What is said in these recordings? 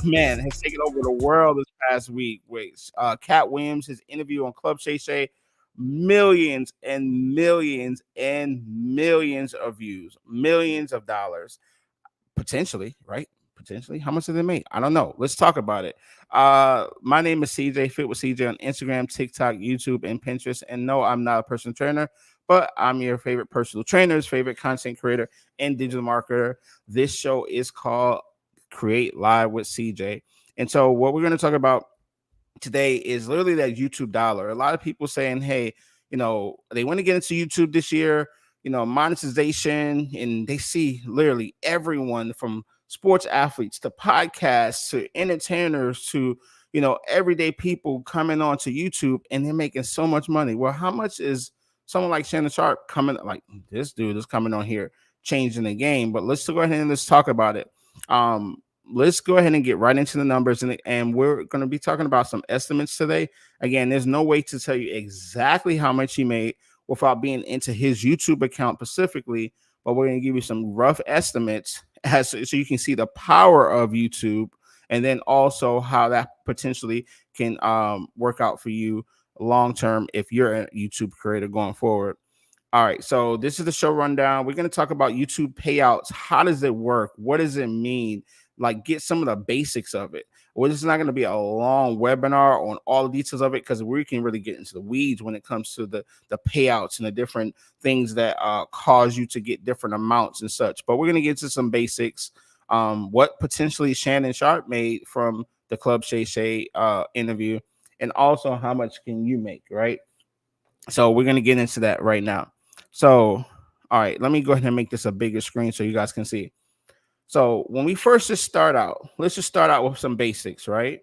man, has taken over the world this past week with Katt Williams, his interview on Club Shay Shay, millions and millions and millions of views, millions of dollars, potentially, right? Potentially. How much did they make? I don't know. Let's talk about it. My name is CJ, Fit with CJ on Instagram, TikTok, YouTube, and Pinterest. And no, I'm not a personal trainer, but I'm your favorite personal trainer's favorite content creator and digital marketer. This show is called Create Live with CJ. And so, what we're going to talk about today is literally that YouTube dollar. A lot of people saying, hey, they want to get into YouTube this year, monetization, and they see literally everyone from sports athletes to podcasts to entertainers to, everyday people coming on to YouTube and they're making so much money. Well, how much is someone like Shannon Sharpe coming, like this dude is coming on here changing the game? But let's go ahead and let's talk about it. Um, let's go ahead and get right into the numbers, and we're going to be talking about some estimates today. Again, there's no way to tell you exactly how much he made without being into his YouTube account specifically, but we're going to give you some rough estimates so you can see the power of YouTube, and then also how that potentially can work out for you long term if you're a YouTube creator going forward. All right, so this is the show rundown. We're going to talk about YouTube payouts. How does it work? What does it mean? Like, get some of the basics of it. Well, this is not going to be a long webinar on all the details of it, because we can really get into the weeds when it comes to the payouts and the different things that cause you to get different amounts and such. But we're going to get to some basics. What potentially Shannon Sharpe made from the Club Shay Shay interview, and also how much can you make, right? So we're going to get into that right now. So, all right, let me go ahead and make this a bigger screen so you guys can see. So when we first just start out, let's just start out with some basics, right?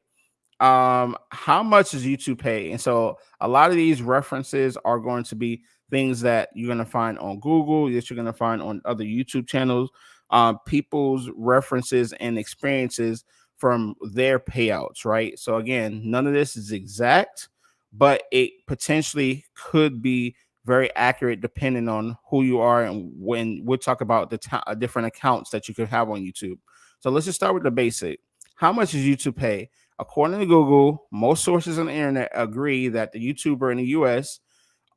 How much does YouTube pay? And so a lot of these references are going to be things that you're going to find on Google, that you're going to find on other YouTube channels, people's references and experiences from their payouts, right? So again, none of this is exact, but it potentially could be very accurate depending on who you are, and when we'll talk about the different accounts that you could have on YouTube. So let's just start with the basic. How much does YouTube pay? According to Google, most sources on the internet agree that the YouTuber in the US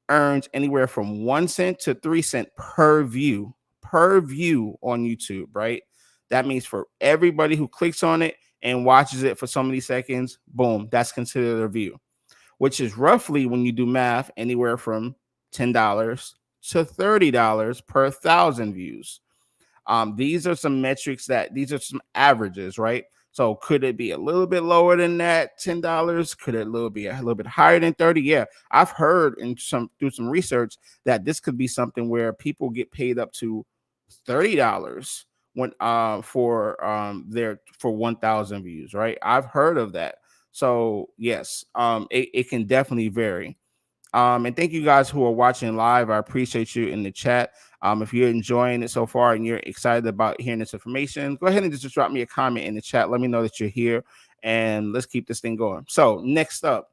earns anywhere from 1 cent to 3 cents per view on YouTube, right? That means for everybody who clicks on it and watches it for so many seconds, boom, that's considered a view, which is roughly, when you do math, anywhere from $10 to $30 per 1,000 views. These are some metrics these are some averages, right? So could it be a little bit lower than that, $10? Could it be a little bit higher than 30? Yeah, I've heard through some research that this could be something where people get paid up to $30 when for 1,000 views, right? I've heard of that. So yes, it can definitely vary. And thank you guys who are watching live. I appreciate you in the chat. If you're enjoying it so far and you're excited about hearing this information, go ahead and just drop me a comment in the chat. Let me know that you're here, and let's keep this thing going. So next up,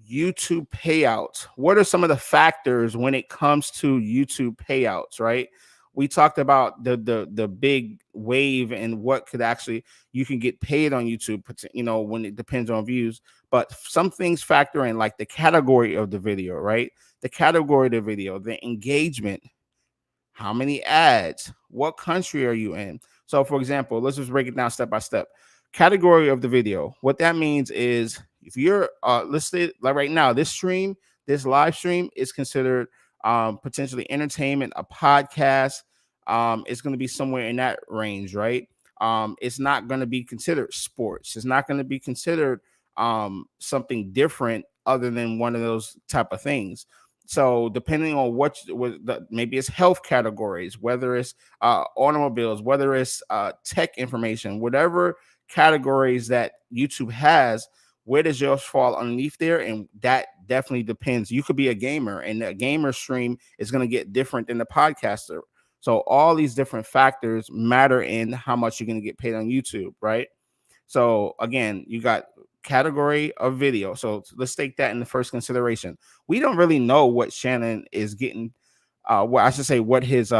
YouTube payouts. What are some of the factors when it comes to YouTube payouts, right? We talked about the big wave and what could actually you can get paid on YouTube, when it depends on views. But some things factor in, like the category of the video, right? The category of the video, the engagement, how many ads, what country are you in? So for example, let's just break it down step by step. Category of the video. What that means is, if you're listed, like right now, this live stream is considered potentially entertainment, a podcast. It's going to be somewhere in that range, right? It's not going to be considered sports. It's not going to be considered something different other than one of those type of things. So depending on maybe it's health categories, whether it's automobiles, whether it's tech information, whatever categories that YouTube has, where does yours fall underneath there? And that definitely depends. You could be a gamer, and the gamer stream is going to get different than the podcaster. So all these different factors matter in how much you're going to get paid on YouTube, right? So again, you got category of video. So let's take that in the first consideration. We don't really know what Shannon is getting. Well, I should say what his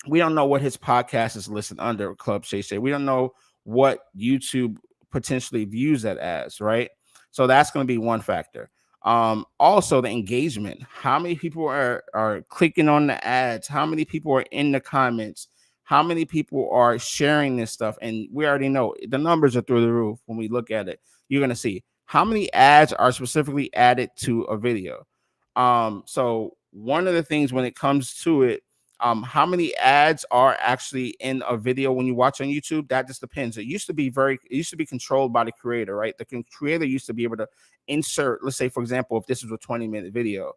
we don't know what his podcast is listed under, Club Shay Shay. We don't know what YouTube potentially views that as, right? So that's going to be one factor. Also the engagement. How many people are clicking on the ads? How many people are in the comments? How many people are sharing this stuff? And we already know the numbers are through the roof. When we look at it, you're going to see how many ads are specifically added to a video. So one of the things when it comes to it, how many ads are actually in a video when you watch on YouTube, that just depends. It used to be controlled by the creator, right? The creator used to be able to insert, let's say for example, if this was a 20-minute video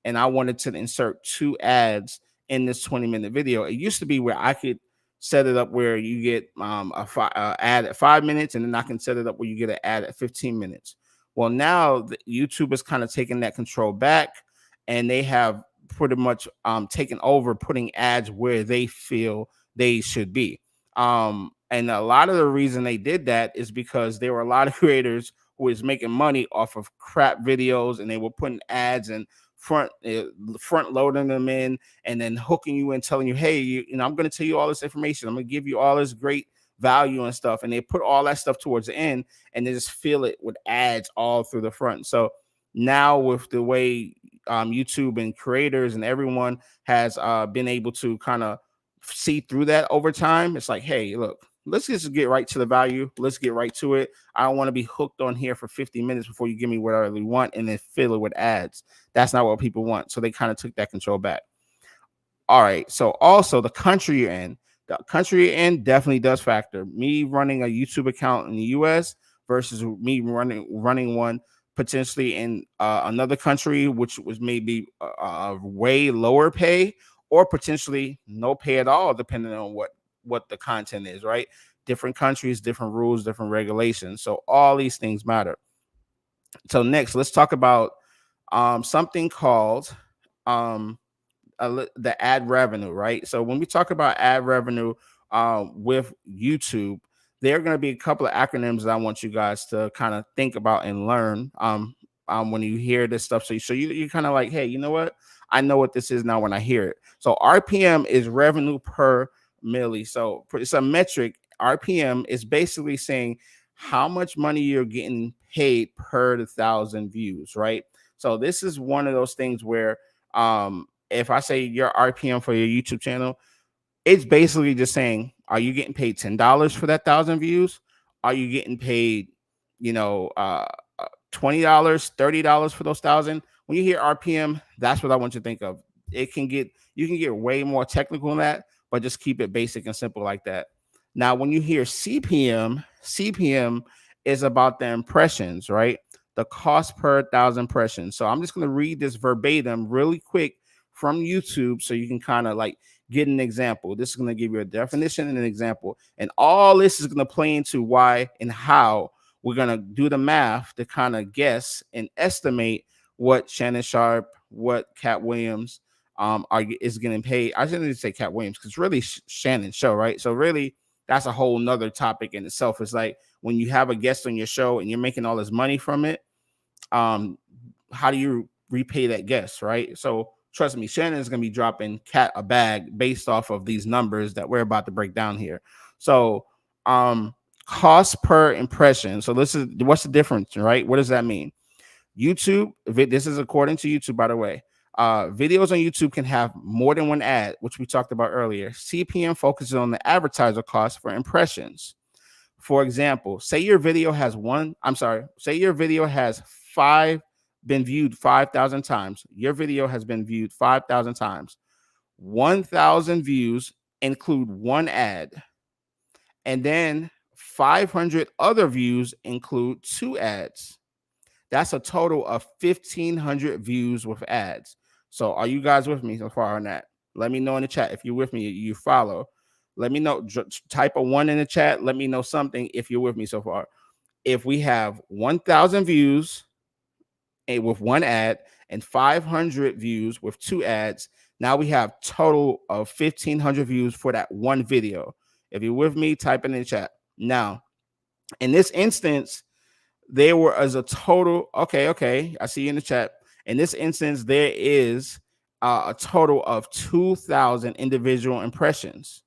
and I wanted to insert 2 ads in this 20-minute video, it used to be where I could set it up where you get ad at 5 minutes, and then I can set it up where you get an ad at 15 minutes. Well, now YouTube is kind of taking that control back, and they have pretty much taken over putting ads where they feel they should be. And a lot of the reason they did that is because there were a lot of creators who was making money off of crap videos, and they were putting ads and front loading them in, and then hooking you and telling you, hey, I'm going to tell you all this information, I'm going to give you all this great value and stuff, and they put all that stuff towards the end, and they just fill it with ads all through the front. So now with the way YouTube and creators and everyone has been able to kind of see through that over time, it's like, hey, look, let's just get right to the value. Let's get right to it. I don't want to be hooked on here for 50 minutes before you give me what I really want and then fill it with ads. That's not what people want. So they kind of took that control back. All right. So also the country you're in. The country you're in definitely does factor. Me running a YouTube account in the US versus me running one potentially in another country, which was maybe a way lower pay or potentially no pay at all, depending on what the content is, right? Different countries, different rules, different regulations. So all these things matter. So next, let's talk about something called the ad revenue, right? So when we talk about ad revenue with YouTube, there are going to be a couple of acronyms that I want you guys to kind of think about and learn when you hear this stuff. So you're kind of like, hey, you know what? I know what this is now when I hear it. So RPM is revenue per milli. So it's a metric. RPM is basically saying how much money you're getting paid per 1,000 views, right? So this is one of those things where if I say your RPM for your YouTube channel, it's basically just saying, are you getting paid $10 for that 1,000 views? Are you getting paid, $20, $30 for those 1,000? When you hear RPM, that's what I want you to think of. You can get way more technical than that, but just keep it basic and simple like that. Now, when you hear CPM is about the impressions, right? The cost per 1,000 impressions. So I'm just going to read this verbatim really quick from YouTube so you can kind of like get an example. This is going to give you a definition and an example. And all this is going to play into why and how we're going to do the math to kind of guess and estimate what Shannon Sharpe, what Katt Williams is getting paid. I shouldn't even say Katt Williams because really Shannon's show, right? So really that's a whole nother topic in itself. It's like when you have a guest on your show and you're making all this money from it, how do you repay that guest, right? So trust me, Shannon is going to be dropping Katt a bag based off of these numbers that we're about to break down here. So cost per impression. So this is what's the difference, right? What does that mean? YouTube, this is according to YouTube, by the way. Videos on YouTube can have more than one ad, which we talked about earlier. CPM focuses on the advertiser cost for impressions. For example, say your video has been viewed 5,000 times. Your video has been viewed 5,000 times. 1,000 views include one ad. And then 500 other views include 2 ads. That's a total of 1,500 views with ads. So are you guys with me so far on that? Let me know in the chat if you're with me, you follow. Let me know. Type a 1 in the chat. Let me know something if you're with me so far. If we have 1,000 views with one ad and 500 views with 2 ads, now we have total of 1,500 views for that one video. If you're with me, type it in the chat. Now, in this instance, there were as a total. Okay. I see you in the chat. In this instance, there is a total of 2,000 individual impressions.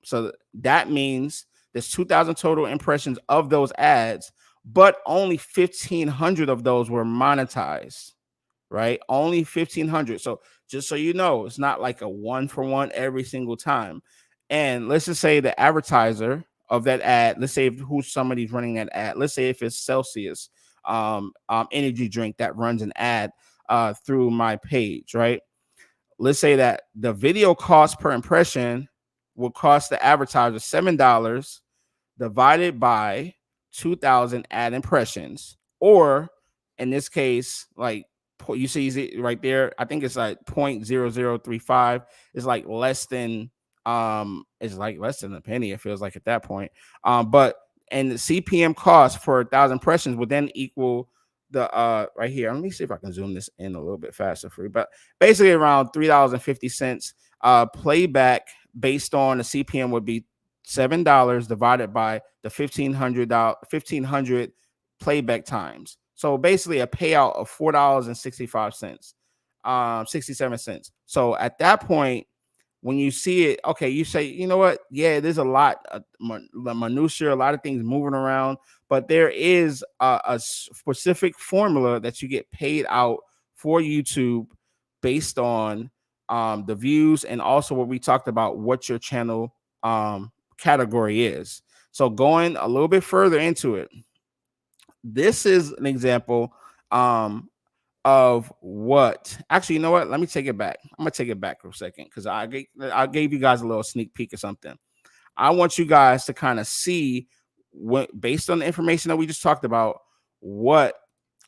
So that means There's 2,000 total impressions of those ads, but only 1,500 of those were monetized, right? Only 1,500. So just so you know, it's not like a one for one every single time. And let's just say the advertiser of that ad, let's say if who's somebody's running that ad, let's say if it's Celsius energy drink that runs an ad through my page, right? Let's say that the video cost per impression will cost the advertiser $7 divided by 2,000 ad impressions, or in this case, like you see it right there, I think it's like 0.0035. It's like less than a penny, it feels like at that point. But and the CPM cost for 1,000 impressions would then equal the right here. Let me see if I can zoom this in a little bit faster for you. But basically around $3.50. Playback based on the CPM would be $7 divided by the $1,500 playback times. So basically a payout of $4.65, 67 cents. So at that point, when you see it, okay, you say, you know what? Yeah, there's a lot of minutia, a lot of things moving around, but there is a specific formula that you get paid out for YouTube based on the views, and also what we talked about, what your channel category is. So going a little bit further into it, this is an example of what actually, you know what? Let me take it back. I'm gonna take it back for a second because I gave you guys a little sneak peek or something. I want you guys to kind of see what, based on the information that we just talked about, what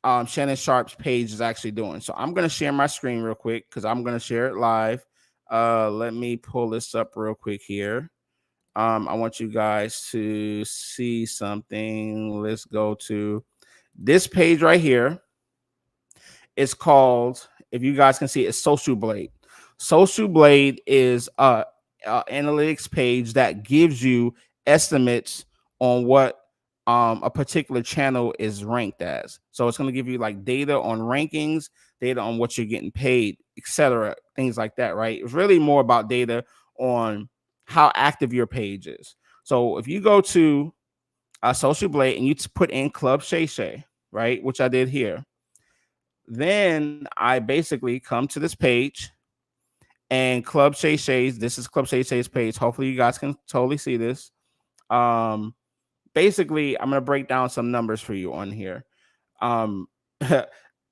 Shannon Sharpe's page is actually doing. So I'm gonna share my screen real quick because I'm gonna share it live. Let me pull this up real quick here. I want you guys to see something. Let's go to this page right here. It's called, if you guys can see, it's Social Blade. Social Blade is a analytics page that gives you estimates on what a particular channel is ranked as. So it's going to give you like data on rankings, data on what you're getting paid, etc., things like that, right? It's really more about data on how active your page is. So if you go to Social Blade and you put in Club Shay Shay, right, which I did here, then I basically come to this page and Club Shay Shay's. This is Club Shay Shay's page. Hopefully, you guys can totally see this. Basically, I'm gonna break down some numbers for you on here.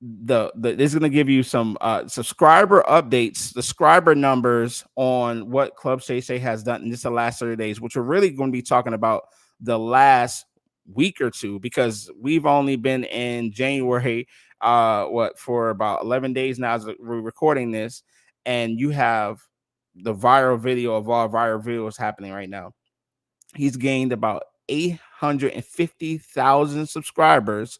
This is gonna give you some subscriber updates, subscriber numbers on what Club Shay Shay has done in just the last 30 days, which we're really going to be talking about the last week or two because we've only been in January for about 11 days now as we're recording this, and you have the viral video of all viral videos happening right now. He's gained about 850,000 subscribers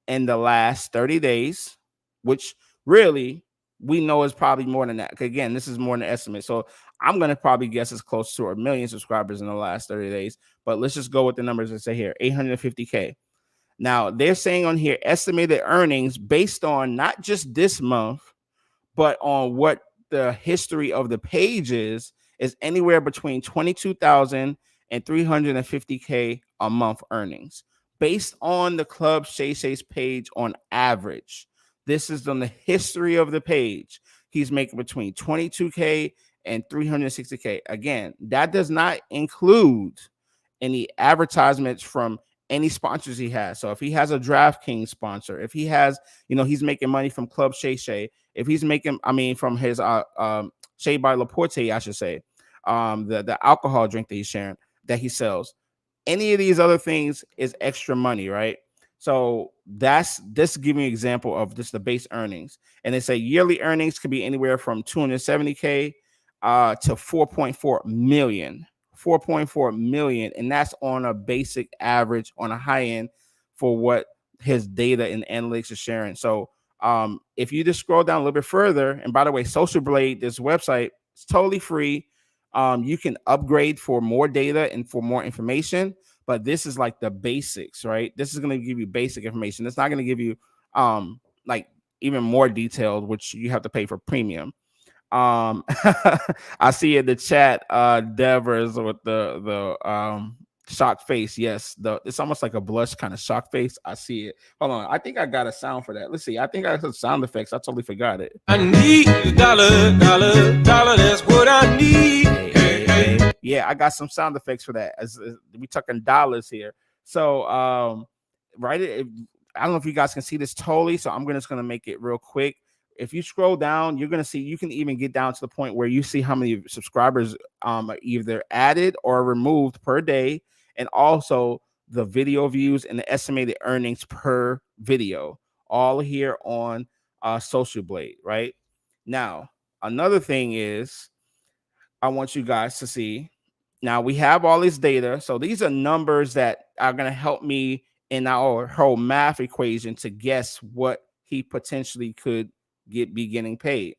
in the last 30 days, which really we know is probably more than that. Again, this is more than an estimate. So I'm going to probably guess it's close to 1,000,000 subscribers in the last 30 days. But let's just go with the numbers that say here, 850K. Now, they're saying on here estimated earnings based on not just this month, but on what the history of the page is anywhere between 22,000 and 350K a month earnings based on the Club Shay Shay's page on average. This is on the history of the page. He's making between 22K and 360K. Again, that does not include any advertisements from any sponsors he has. So if he has a DraftKings sponsor, if he has, he's making money from Club Shay Shay, if he's making, from his Shea by Laporte, I should say, the alcohol drink that he's sharing, that he sells, any of these other things is extra money, right? So that's this giving an example of just the base earnings. And they say yearly earnings could be anywhere from 270K to 4.4 million. 4.4 million, and that's on a basic average on a high end for what his data and analytics is sharing. So if you just scroll down a little bit further, and by the way, Social Blade, this website, it's totally free. You can upgrade for more data and for more information, but this is like the basics, right? This is going to give you basic information. It's not going to give you like even more detailed, which you have to pay for premium. I see in the chat Devers with the Shock face, yes. It's almost like a blush kind of shock face. I see it. Hold on, I think I got a sound for that. Let's see. I think I got sound effects. I totally forgot it. I need a dollar, dollar, dollar. That's what I need. Hey. Yeah, I got some sound effects for that. As we talking dollars here. So, right. I don't know if you guys can see this totally. So I'm just gonna make it real quick. If you scroll down, you're gonna see you can even get down to the point where you see how many subscribers are either added or removed per day, and also the video views and the estimated earnings per video, all here on Social Blade. Right now, another thing is I want you guys to see. Now we have all this data, so these are numbers that are going to help me in our whole math equation to guess what he potentially could be getting paid.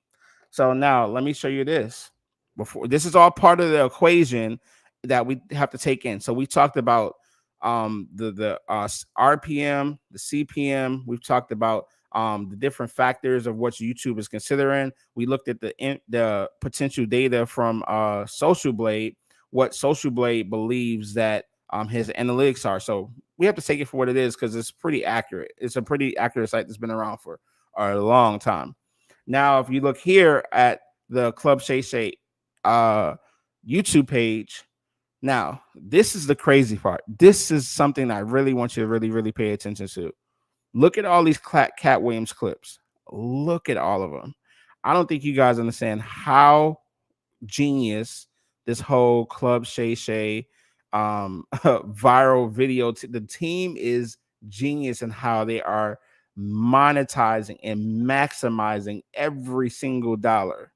So now let me show you this. Before this is all part of the equation that we have to take in. So we talked about the RPM, the CPM. We've talked about the different factors of what YouTube is considering. We looked at the potential data from Social Blade, what Social Blade believes that his analytics are. So we have to take it for what it is because it's pretty accurate. It's a pretty accurate site that's been around for a long time. Now, if you look here at the Club Shay Shay YouTube page, now this is the crazy part. This is something I really want you to really pay attention to. Look at all these Katt Williams clips. Look at all of them. I don't think you guys understand how genius this whole Club Shay Shay viral video. The team is genius in how they are monetizing and maximizing every single dollar.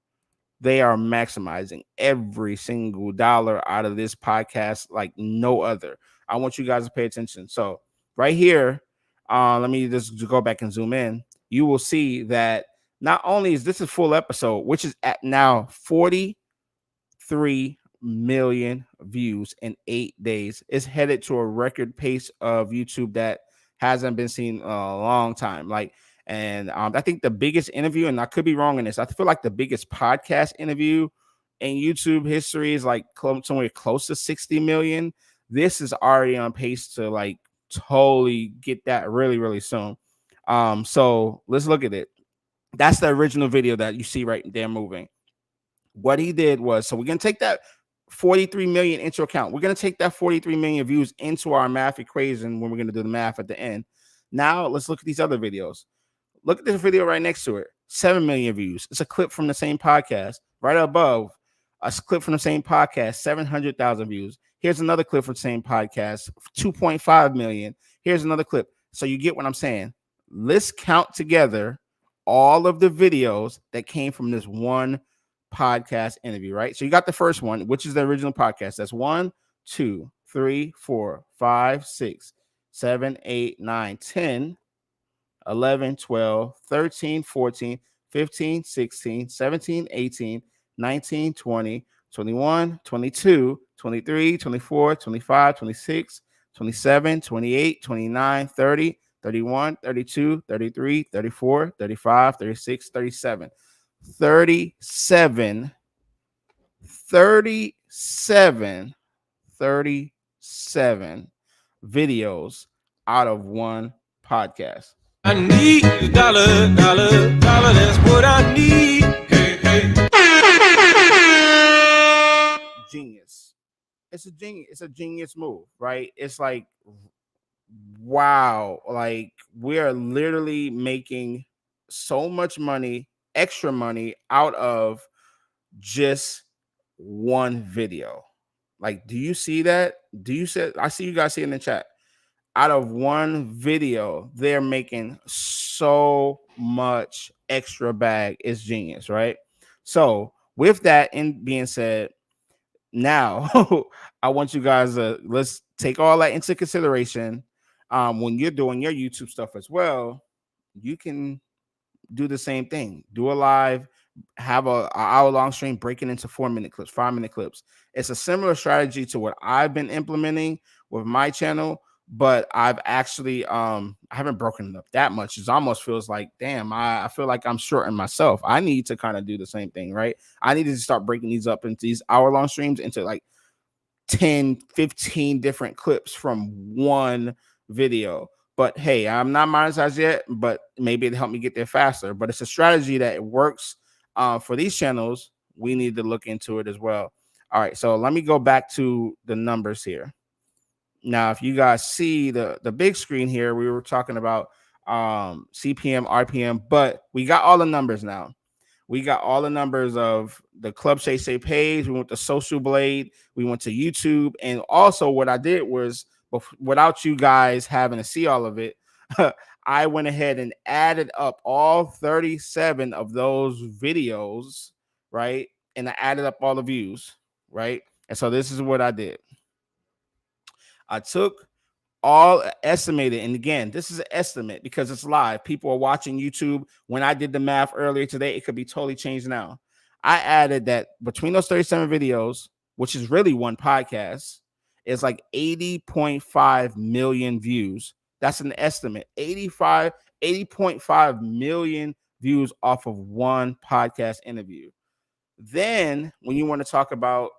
They are maximizing every single dollar out of this podcast like no other. I want you guys to pay attention. So right here, let me just go back and zoom in. You will see that not only is this a full episode, which is at now 43 million views in 8 days. It's headed to a record pace of YouTube that hasn't been seen in a long time. And I think the biggest interview, and I could be wrong in this, I feel like the biggest podcast interview in YouTube history is like somewhere close to 60 million. This is already on pace to like totally get that really soon. So let's look at it. That's the original video that you see right there moving. What he did was, so we're going to take that 43 million into account. We're going to take that 43 million views into our math equation when we're going to do the math at the end. Now let's look at these other videos. Look at this video right next to it. 7 million views. It's a clip from the same podcast. Right above, a clip from the same podcast, 700,000 views. Here's another clip from the same podcast, 2.5 million. Here's another clip. So you get what I'm saying. Let's count together all of the videos that came from this one podcast interview, right? So you got the first one, which is the original podcast. That's 1, 2, 3, 4, 5, 6, 7, 8, 9, 10, 11, 12, 13, 14, 15, 16, 17, 18, 19, 20, 21, 22, 23, 24, 25, 26, 27, 28, 29, 30, 31, 32, 33, 34, 35, 36, 37. 37 videos out of one podcast. I need a dollar, dollar, dollar. That's what I need. Hey. Genius. It's a genius move, right? It's like, wow. Like, we're literally making so much money, extra money out of just one video. Like, do you see that? I see you guys see in the chat. Out of one video, they're making so much extra bag. It's genius, right? So with that in being said, now I want you guys to let's take all that into consideration. When you're doing your YouTube stuff as well, you can do the same thing. Do a live, have a hour-long stream, break it into 4-minute clips, 5-minute clips. It's a similar strategy to what I've been implementing with my channel, but I've actually I haven't broken it up that much. It almost feels like, damn, I feel like I'm shorting myself. I need to kind of do the same thing, right? I need to start breaking these up into these hour-long streams into like 10, 15 different clips from one video. But hey, I'm not monetized yet, but maybe it helped me get there faster. But it's a strategy that it works for these channels. We need to look into it as well. All right, so let me go back to the numbers here. Now, if you guys see the big screen here, we were talking about CPM, RPM, but we got all the numbers now. We got all the numbers of the Club Shay Shay page. We went to Social Blade. We went to YouTube. And also what I did was, without you guys having to see all of it, I went ahead and added up all 37 of those videos, right? And I added up all the views, right? And so this is what I did. I took all estimated, and again, this is an estimate because it's live. People are watching YouTube. When I did the math earlier today, it could be totally changed now. I added that between those 37 videos, which is really one podcast, is like 80.5 million views. That's an estimate. 80.5 million views off of one podcast interview. Then when you want to talk about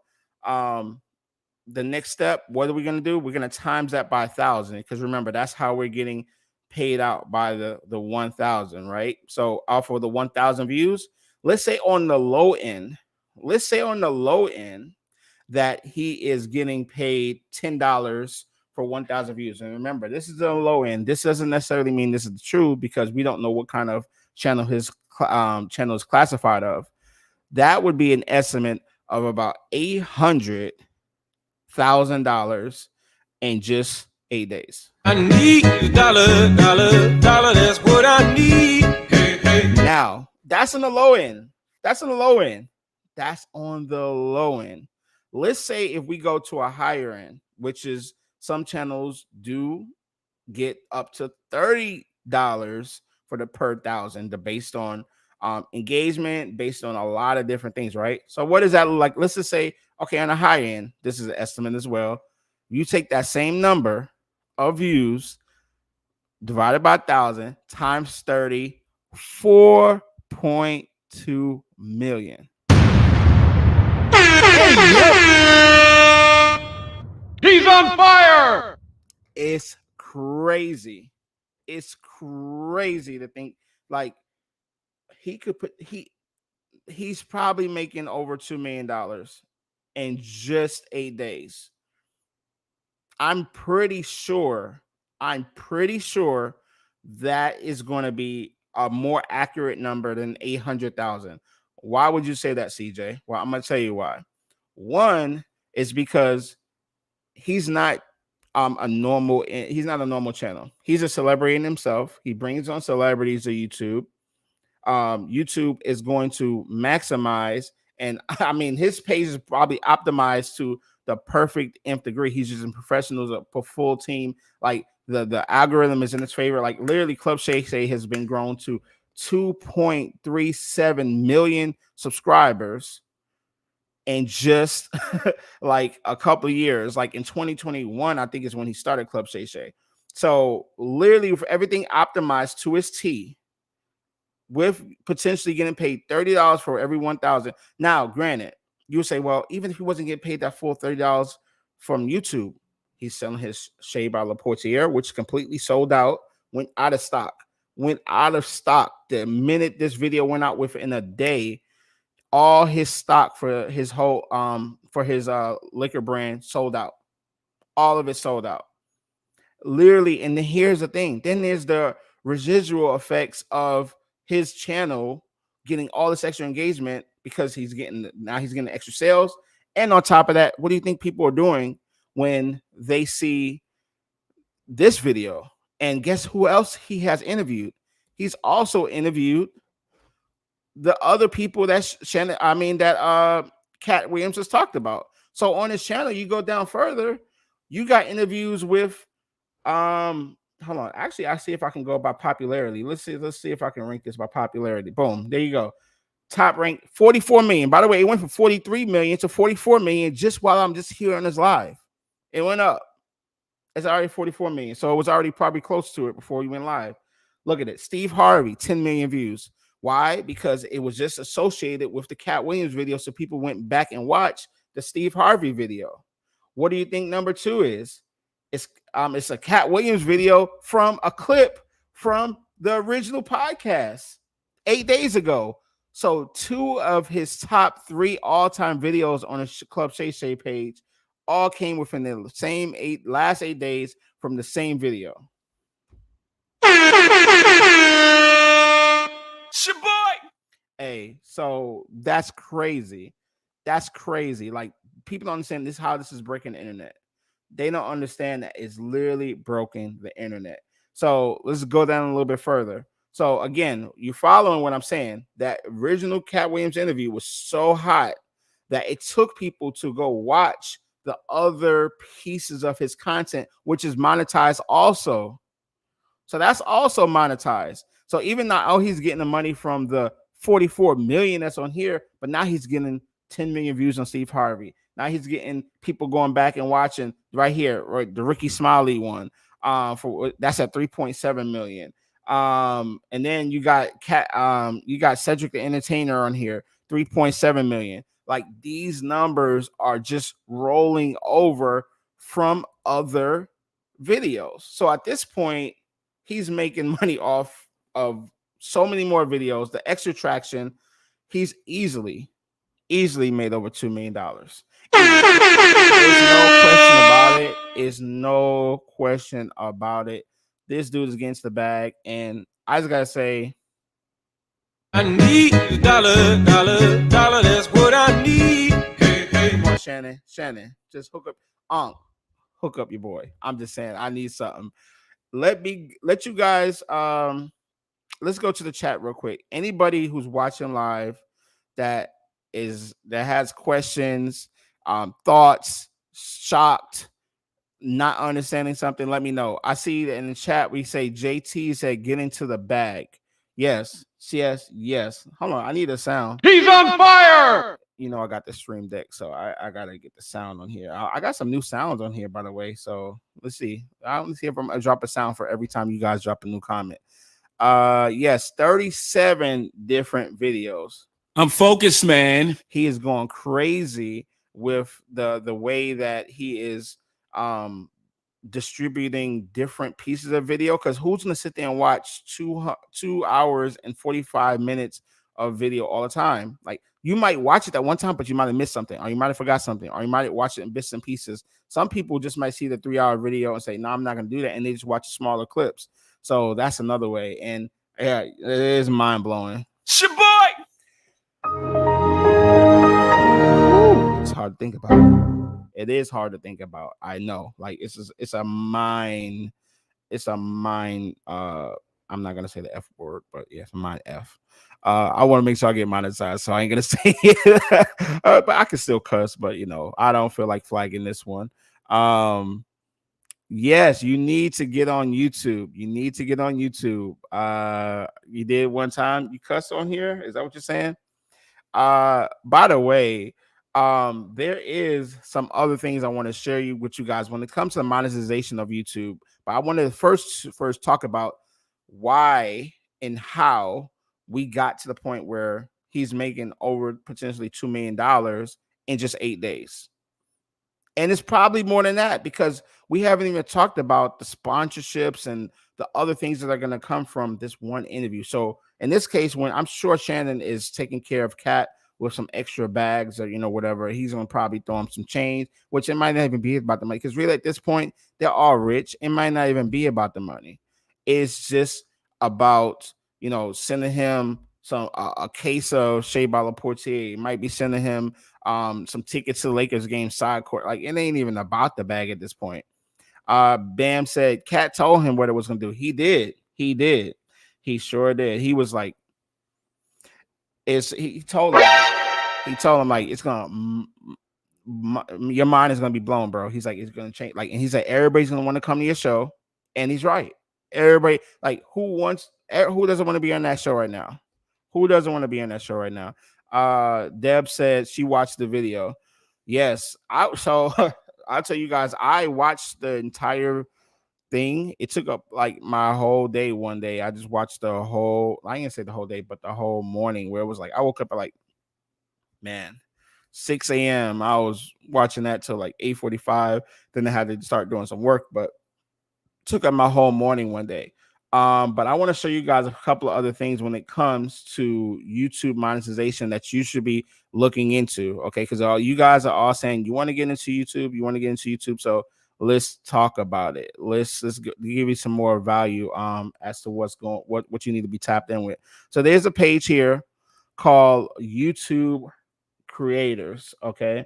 the next step, what are we going to do? We're going to times that by 1,000, because remember, that's how we're getting paid out, by the 1,000, right? So off of the 1,000 views, let's say on the low end that he is getting paid $10 for 1,000 views. And remember, this is the low end. This doesn't necessarily mean this is the truth, because we don't know what kind of channel his channel is classified of. That would be an estimate of about $800,000 in just 8 days. I need a dollar, that's what I need. Hey, hey. Now, that's on the low end. That's on the low end. Let's say if we go to a higher end, which is some channels do get up to $30 for the per 1,000, based on engagement, based on a lot of different things, right? So what does that look like? Let's just say, okay, on the high end, this is an estimate as well. You take that same number of views divided by 1,000 times 30, 4.2 million. He's on fire. It's crazy. It's crazy to think, like, he's probably making over $2 million in just 8 days. I'm pretty sure that is going to be a more accurate number than 800,000. Why would you say that, CJ? Well, I'm going to tell you why. One is because he's not a normal channel. He's a celebrity in himself. He brings on celebrities to YouTube. YouTube is going to maximize, and I mean, his page is probably optimized to the perfect nth degree. He's using professionals, a full team. Like the algorithm is in his favor. Like literally, Club Shay Shay has been grown to 2.37 million subscribers in just like a couple of years. Like in 2021, I think is when he started Club Shay Shay. So literally, with everything optimized to his T, with potentially getting paid $30 for every 1,000. Now, granted, you say, well, even if he wasn't getting paid that full $30 from YouTube, he's selling his Shay by La Portiere, which completely sold out, went out of stock. The minute this video went out, within a day, all his stock for his whole liquor brand sold out. All of it sold out. Literally, and then here's the thing. Then there's the residual effects of his channel getting all this extra engagement, because he's getting extra sales. And on top of that, what do you think people are doing when they see this video? And guess who else he has interviewed? He's also interviewed the other people that Katt Williams has talked about. So on his channel, you go down further, you got interviews with hold on. Actually, I see if I can go by popularity. Let's see if I can rank this by popularity. Boom. There you go. Top rank 44 million. By the way, it went from 43 million to 44 million just while I'm just here on this live. It went up. It's already 44 million. So it was already probably close to it before we went live. Look at it. Steve Harvey, 10 million views. Why? Because it was just associated with the Katt Williams video. So people went back and watched the Steve Harvey video. What do you think number two is? It's a Katt Williams video from a clip from the original podcast 8 days ago. So two of his top three all-time videos on the Club Shay Shay page all came within the same last 8 days from the same video. Shaboy. Hey, so that's crazy. That's crazy. Like, people don't understand this, how this is breaking the internet. They don't understand that it's literally broken the internet. So let's go down a little bit further. So again, you're following what I'm saying. That original Katt Williams interview was so hot that it took people to go watch the other pieces of his content, which is monetized also. So that's also monetized. So even now, oh, he's getting the money from the 44 million that's on here, but now he's getting 10 million views on Steve Harvey. Now he's getting people going back and watching right here, right? The Ricky Smiley one. For that's at 3.7 million. And then you got you got Cedric the Entertainer on here, 3.7 million. Like, these numbers are just rolling over from other videos. So at this point, he's making money off of so many more videos. The extra traction, he's easily made over $2 million. There's no question about it. Is no question about it. This dude is against the bag, and I just gotta say, I need a dollar, dollar, dollar. That's what I need. Hey, hey. come on, Shannon, just hook up your boy. I'm just saying, I need something. Let you guys let's go to the chat real quick. Anybody who's watching live that has questions, thoughts, shocked, not understanding something, let me know. I see that in the chat we say JT said get into the bag. Yes. Hold on, I need a sound. He's on fire. You know, I got the stream deck, so I gotta get the sound on here. I got some new sounds on here, by the way. So let's see. Let's see if I drop a sound for every time you guys drop a new comment. Yes, 37 different videos. I'm focused, man. He is going crazy with the way that he is distributing different pieces of video, because who's gonna sit there and watch 2 hours and 45 minutes of video all the time? Like, you might watch it at one time, but you might have missed something, or you might have forgot something, or you might have watched it in bits and pieces. Some people just might see the 3-hour video and say, no, I'm not gonna do that, and they just watch smaller clips. So that's another way. And yeah, it is mind-blowing. Shaboy. It's hard to think about. It is hard to think about. I know. Like, it's a mind. I'm not gonna say the F word, but yeah, it's a mind F. I want to make sure I get monetized, so I ain't gonna say it. But I can still cuss, but you know, I don't feel like flagging this one. Yes, you need to get on YouTube. You need to get on YouTube. You did one time, you cussed on here. Is that what you're saying? By the way, there is some other things I want to share you with you guys when it comes to the monetization of YouTube. But I want to first talk about why and how we got to the point where he's making over potentially $2 million in just 8 days. And it's probably more than that, because we haven't even talked about the sponsorships and the other things that are going to come from this one interview. So in this case, when I'm sure Shannon is taking care of Katt with some extra bags or, you know, whatever, he's going to probably throw him some change, which it might not even be about the money. Because really at this point, they're all rich. It might not even be about the money. It's just about, you know, sending him a case of Shea Portier. Might be sending him some tickets to the Lakers game side court. Like, it ain't even about the bag at this point. Bam said Katt told him what it was gonna do. He did. He sure did. He was like, he told him like, it's gonna your mind is gonna be blown, bro. He's like, it's gonna change. Like, and he's like, everybody's gonna want to come to your show, and he's right. Everybody, like, who doesn't want to be on that show right now? Who doesn't want to be on that show right now? Deb said she watched the video. Yes, so I'll tell you guys, I watched the entire thing. It took up like my whole day one day. I just watched the whole, I ain't gonna say the whole day, but the whole morning, where it was like I woke up at like, man, 6 a.m. I was watching that till like 8:45. Then I had to start doing some work, but took up my whole morning one day. But I want to show you guys a couple of other things when it comes to YouTube monetization that you should be looking into. Okay, because all you guys are all saying you want to get into YouTube, you want to get into YouTube. So let's talk about it. Give you some more value as to what you need to be tapped in with. So there's a page here called YouTube Creators. Okay,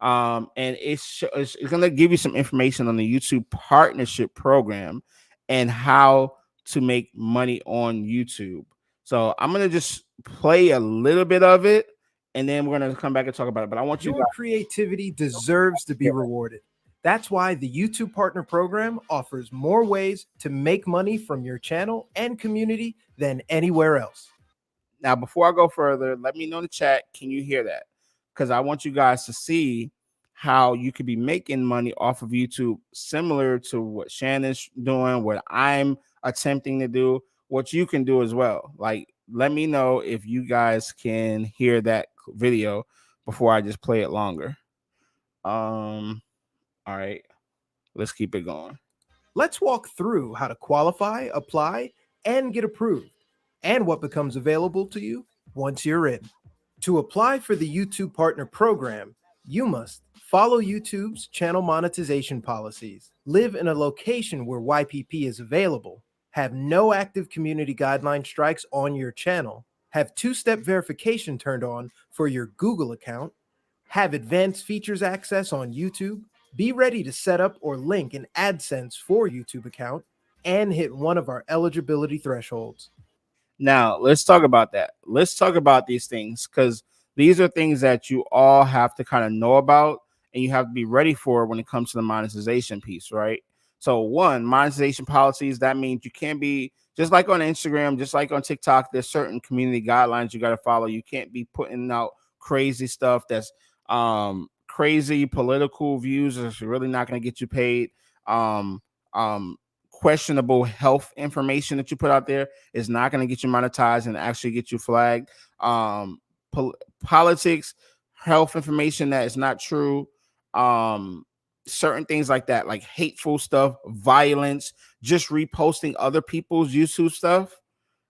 and it's going to give you some information on the YouTube partnership program and how to make money on YouTube. So I'm going to just play a little bit of it, and then we're going to come back and talk about it. But I want you Your creativity deserves to be rewarded. That's why the YouTube Partner Program offers more ways to make money from your channel and community than anywhere else. now, before I go further, let me know in the chat. Can you hear that? Because I want you guys to see how you could be making money off of YouTube, similar to what Shannon's doing, what I'm attempting to do, what you can do as well. Like, let me know if you guys can hear that video before I just play it longer. All right, let's keep it going. Let's walk through how to qualify, apply, and get approved, and what becomes available to you once you're in. To apply for the YouTube Partner Program, you must follow YouTube's channel monetization policies, live in a location where YPP is available, have no active community guideline strikes on your channel, have two-step verification turned on for your Google account, have advanced features access on YouTube, be ready to set up or link an AdSense for YouTube account, and hit one of our eligibility thresholds. Now, let's talk about that. Let's talk about these things because these are things that you all have to kind of know about and you have to be ready for when it comes to the monetization piece, right? So, one, monetization policies, that means you can't be just like on Instagram, just like on TikTok, there's certain community guidelines you got to follow. You can't be putting out crazy stuff that's crazy political views is really not going to get you paid. Um, um, Questionable health information that you put out there is not going to get you monetized and actually get you flagged. Politics, health information that is not true, certain things like that, like hateful stuff, violence, just reposting other people's YouTube stuff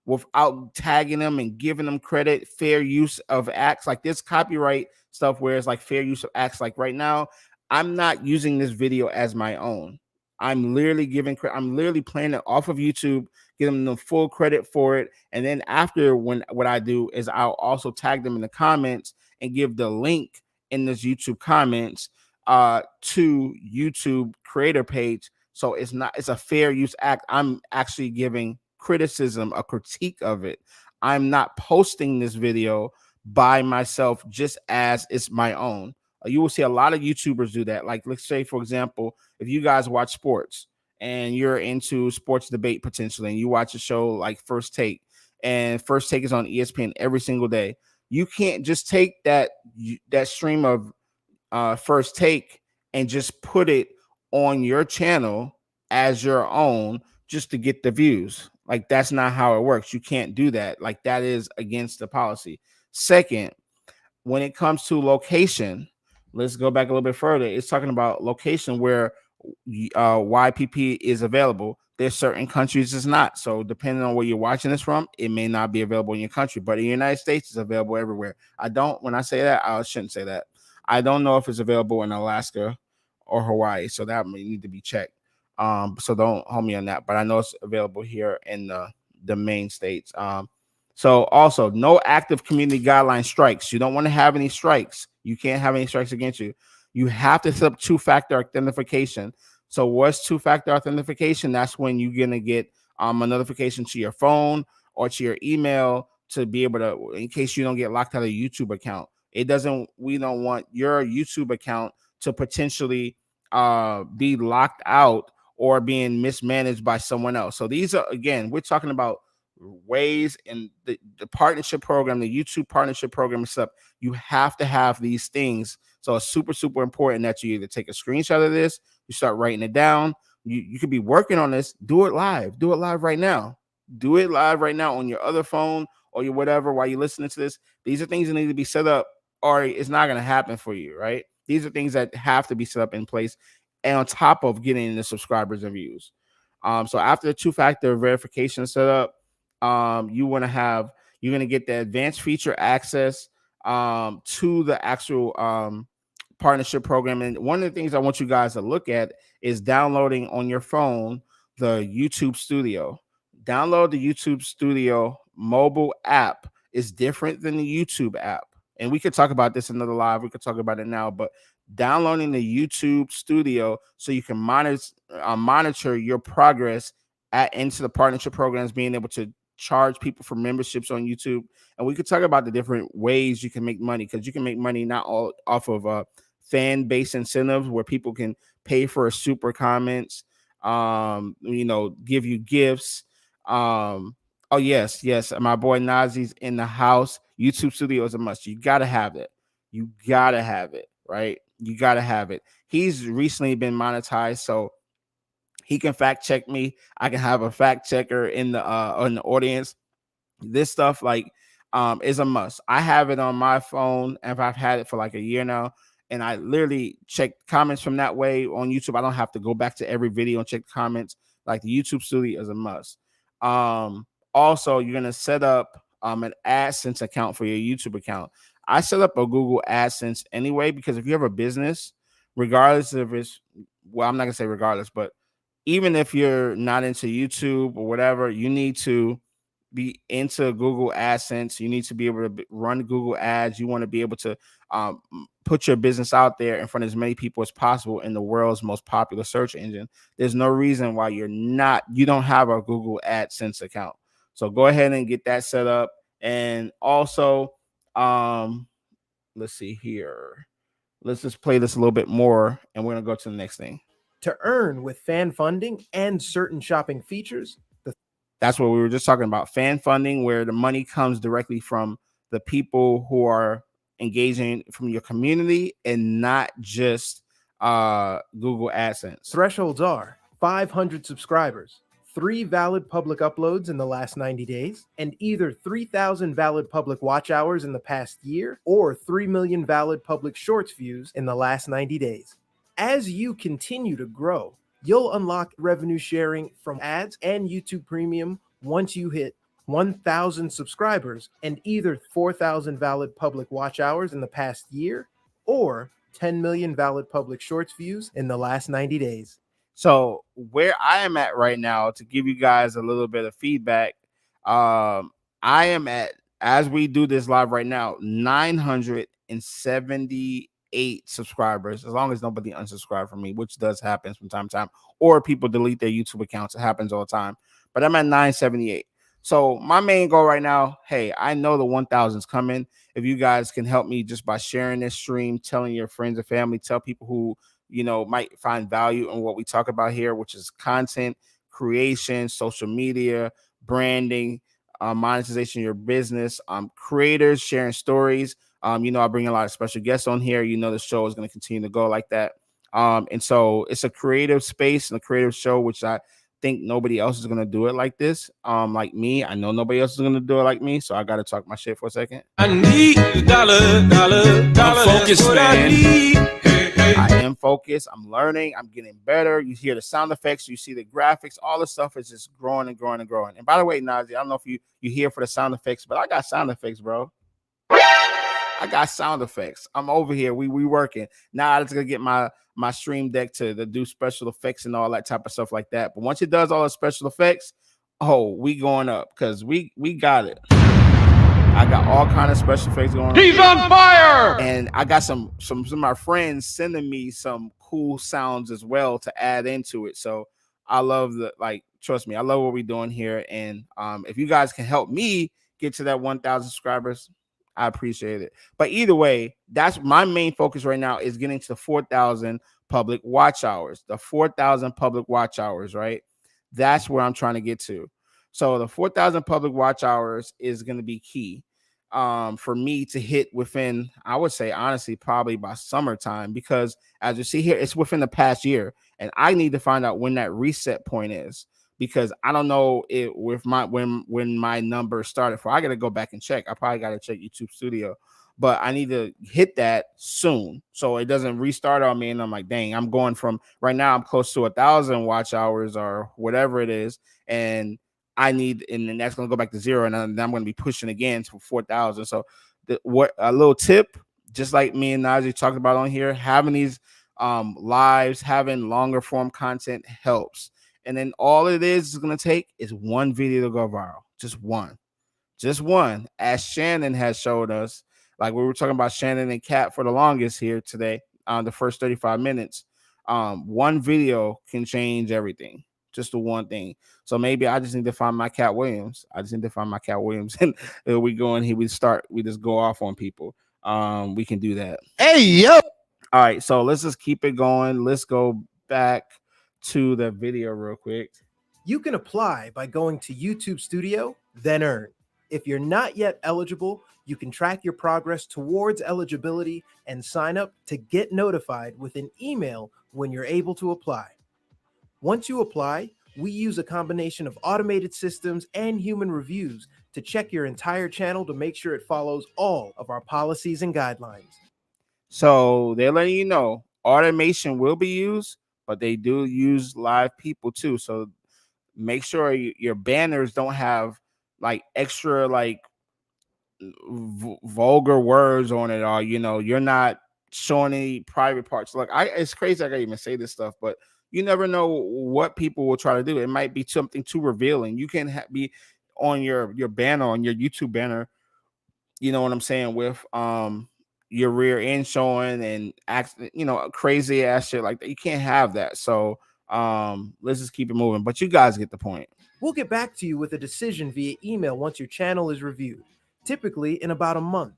without tagging them and giving them credit, fair use of acts, like this copyright stuff where it's like fair use of acts. Like right now, I'm not using this video as my own. I'm literally I'm literally playing it off of YouTube, giving them the full credit for it. And then after, what I do is I'll also tag them in the comments and give the link in this YouTube comments to YouTube creator page. So it's a fair use act. I'm actually giving criticism, a critique of it. I'm not posting this video by myself just as it's my own. You will see a lot of YouTubers do that. Like, let's say, for example, if you guys watch sports and you're into sports debate potentially, and you watch a show like First Take, and First Take is on ESPN every single day, you can't just take that stream of First Take and just put it on your channel as your own just to get the views. Like, that's not how it works. You can't do that. Like, that is against the policy. Second, when it comes to location, let's go back a little bit further. It's talking about location where YPP is available. There's certain countries it's not. So depending on where you're watching this from, it may not be available in your country. But in the United States, it's available everywhere. When I say that, I shouldn't say that. I don't know if it's available in Alaska or Hawaii. So that may need to be checked. So don't hold me on that. But I know it's available here in the main states. So also, no active community guideline strikes. You don't want to have any strikes. You can't have any strikes against you. You have to set up two-factor authentication. So what's two-factor authentication? That's when you're going to get a notification to your phone or to your email to be able to, in case you don't get locked out of a YouTube account. We don't want your YouTube account to potentially be locked out or being mismanaged by someone else. So these are, again, we're talking about ways in the partnership program, the YouTube partnership program and stuff. You have to have these things. So it's super, super important that you either take a screenshot of this, you start writing it down. You could be working on this. Do it live. Do it live right now. Do it live right now on your other phone or your whatever while you're listening to this. These are things that need to be set up or it's not going to happen for you, right? These are things that have to be set up in place, and on top of getting the subscribers and views. So after the two-factor verification set up, you're going to get the advanced feature access to the actual partnership program. And one of the things I want you guys to look at is downloading on your phone the YouTube Studio. Download the YouTube Studio mobile app. Is different than the YouTube app. And we could talk about this in another live. We could talk about it now, but downloading the YouTube Studio so you can monitor your progress into the partnership programs, being able to charge people for memberships on YouTube. And we could talk about the different ways you can make money, because you can make money not all off of fan base incentives where people can pay for super comments, give you gifts. Oh, yes. My boy Nazi's in the house. YouTube Studio is a must. You got to have it. You got to have it, right? You got to have it. He's recently been monetized, so he can fact check me. I can have a fact checker in the audience. This stuff is a must. I have it on my phone, and I've had it for like a year now, and I literally check comments from that way on YouTube. I don't have to go back to every video and check comments. Like, the YouTube Studio is a must. Also, you're going to set up an AdSense account for your YouTube account. I set up a Google AdSense anyway, because if you have a business, regardless if it's, well, I'm not going to say regardless, but even if you're not into YouTube or whatever, you need to be into Google AdSense. You need to be able to run Google ads. You want to be able to put your business out there in front of as many people as possible in the world's most popular search engine. There's no reason why you don't have a Google AdSense account. So go ahead and get that set up. And also, let's see here. Let's just play this a little bit more, and we're going to go to the next thing. To earn with fan funding and certain shopping features. That's what we were just talking about. Fan funding, where the money comes directly from the people who are engaging from your community and not just Google AdSense. Thresholds are 500 subscribers, 3 valid public uploads in the last 90 days, and either 3,000 valid public watch hours in the past year or 3 million valid public shorts views in the last 90 days. As you continue to grow, you'll unlock revenue sharing from ads and YouTube Premium once you hit 1,000 subscribers and either 4,000 valid public watch hours in the past year or 10 million valid public shorts views in the last 90 days. So where I am at right now, to give you guys a little bit of feedback, I am at, as we do this live right now, 978 subscribers, as long as nobody unsubscribed from me, which does happen from time to time, or people delete their YouTube accounts. It happens all the time. But I'm at 978. So my main goal right now, hey, I know the 1,000's coming. If you guys can help me just by sharing this stream, telling your friends and family, tell people who might find value in what we talk about here, which is content creation, social media, branding, monetization of your business, creators sharing stories. I bring a lot of special guests on here. The show is going to continue to go like that. And so it's a creative space and a creative show, which I think nobody else is going to do it like this. Like me, I know nobody else is going to do it like me. So I got to talk my shit for a second. I need a dollar. I'm focused, man. I am focused. I'm learning. I'm getting better. You hear the sound effects. You see the graphics. All the stuff is just growing and growing and growing. And by the way, Nazi, I don't know if you hear for the sound effects, but I got sound effects, bro. I got sound effects. I'm over here. We working. Now I'm just gonna get my stream deck to do special effects and all that type of stuff like that. But once it does all the special effects, we going up because we got it. I got all kind of special effects going on. He's on fire! And I got some of my friends sending me some cool sounds as well to add into it. So I love trust me, I love what we're doing here. And if you guys can help me get to that 1,000 subscribers, I appreciate it. But either way, that's my main focus right now, is getting to the 4,000 public watch hours. The 4,000 public watch hours, right? That's where I'm trying to get to. So the 4,000 public watch hours is going to be key for me to hit within, I would say, honestly, probably by summertime, because as you see here, it's within the past year. And I need to find out when that reset point is, because I don't know when my number started for. I got to go back and check. I probably got to check YouTube Studio. but I need to hit that soon so it doesn't restart on me. And I'm like, dang, I'm going from right now, I'm close to 1,000 watch hours or whatever it is. And and then that's going to go back to zero. And then I'm going to be pushing again to 4,000. So what a little tip, just like me and Najee talked about on here, having these lives, having longer form content helps. And then all it is going to take is one video to go viral. Just one, as Shannon has showed us. Like we were talking about Shannon and Katt for the longest here today on the first 35 minutes. One video can change everything. Just the one thing. So maybe I just need to find my Katt Williams. And we go in here, we just go off on people. We can do that. Hey, yo. All right, so let's just keep it going. Let's go back to the video real quick. You can apply by going to YouTube Studio, then earn. If you're not yet eligible, you can track your progress towards eligibility and sign up to get notified with an email when you're able to apply. Once you apply, we use a combination of automated systems and human reviews to check your entire channel to make sure it follows all of our policies and guidelines. So they're letting you know automation will be used, but they do use live people too. So make sure your banners don't have like extra like vulgar words on it, or you're not showing any private parts. Look, it's crazy I gotta even say this stuff, but you never know what people will try to do. It might be something too revealing. You can be on your banner, on your YouTube banner, you know what I'm saying, with your rear end showing and crazy ass shit like that. You can't have that. So let's just keep it moving, but you guys get the point. We'll get back to you with a decision via email once your channel is reviewed, typically in about a month.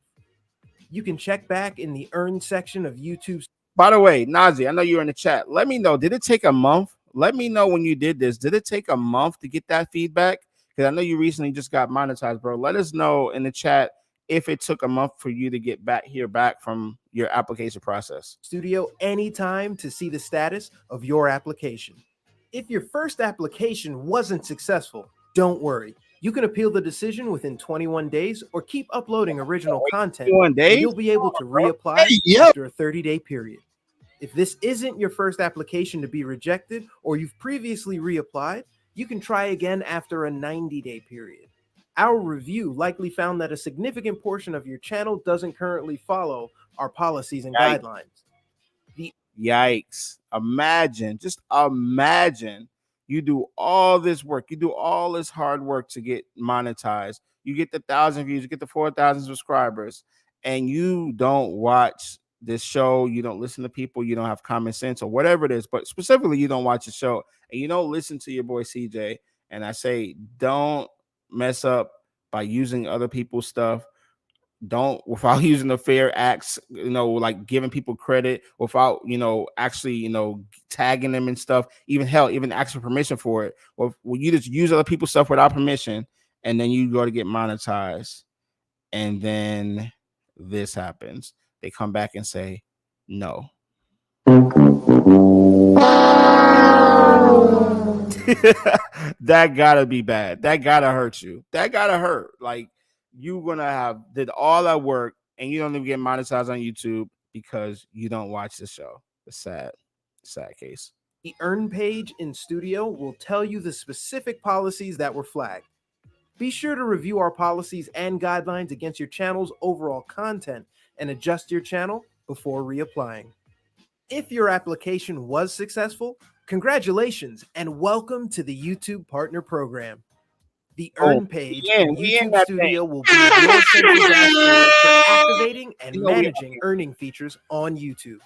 You can check back in the earn section of YouTube. By the way, Nazi, I know you're in the chat. Let me know, did it take a month? Let me know when you did this. Did it take a month to get that feedback? Because I know you recently just got monetized, bro. Let us know in the chat if it took a month for you to get back from your application process. Studio anytime to see the status of your application. If your first application wasn't successful, don't worry. You can appeal the decision within 21 days or keep uploading original content. 21 days? And you'll be able to reapply after a 30-day period. If this isn't your first application to be rejected or you've previously reapplied, you can try again after a 90-day period. Our review likely found that a significant portion of your channel doesn't currently follow our policies and guidelines. Yikes. Just imagine you do all this work, you do all this hard work to get monetized, you get the 1,000 views, you get the 4,000 subscribers, and you don't watch this show, you don't listen to people, you don't have common sense or whatever it is, but specifically you don't watch the show and you don't listen to your boy CJ. And I say, don't mess up by using other people's stuff. Don't, without using the fair acts, like giving people credit, without actually tagging them and stuff, even asking permission for it, or you just use other people's stuff without permission, and then you go to get monetized, and then this happens. They come back and say no. That gotta be bad. That gotta hurt you. That gotta hurt. Like, you're gonna did all that work and you don't even get monetized on YouTube because you don't watch the show. It's sad case. The earn page in Studio will tell you the specific policies that were flagged. Be sure to review our policies and guidelines against your channel's overall content and adjust your channel before reapplying. If your application was successful, congratulations and welcome to the YouTube Partner Program. The earn page in YouTube Studio will be your central dashboard for activating and managing earning features on YouTube.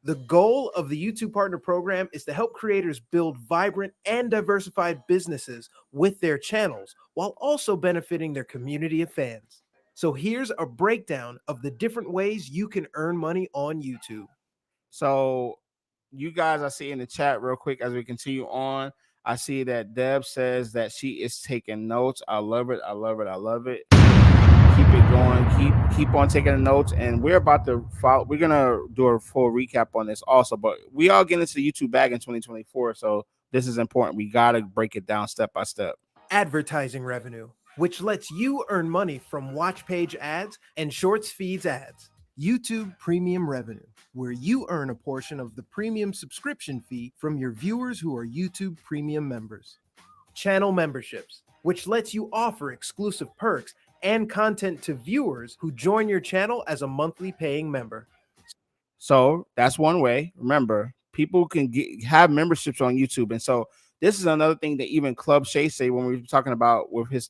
The goal of the YouTube Partner Program is to help creators build vibrant and diversified businesses with their channels while also benefiting their community of fans. So here's a breakdown of the different ways you can earn money on YouTube. So you guys, I see in the chat real quick as we continue on, I see that Deb says that she is taking notes. I love it. Keep it going. Keep on taking the notes. And we're about to follow. We're gonna do a full recap on this also. But we all get into the YouTube bag in 2024, so this is important. We gotta break it down step by step. Advertising revenue. which lets you earn money from watch page ads and shorts feeds ads. YouTube Premium Revenue, where you earn a portion of the premium subscription fee from your viewers who are YouTube Premium members. Channel memberships, which lets you offer exclusive perks and content to viewers who join your channel as a monthly paying member. So that's one way. Remember, people can have memberships on YouTube, and so this is another thing that even Club Shay Shay, when we were talking about with his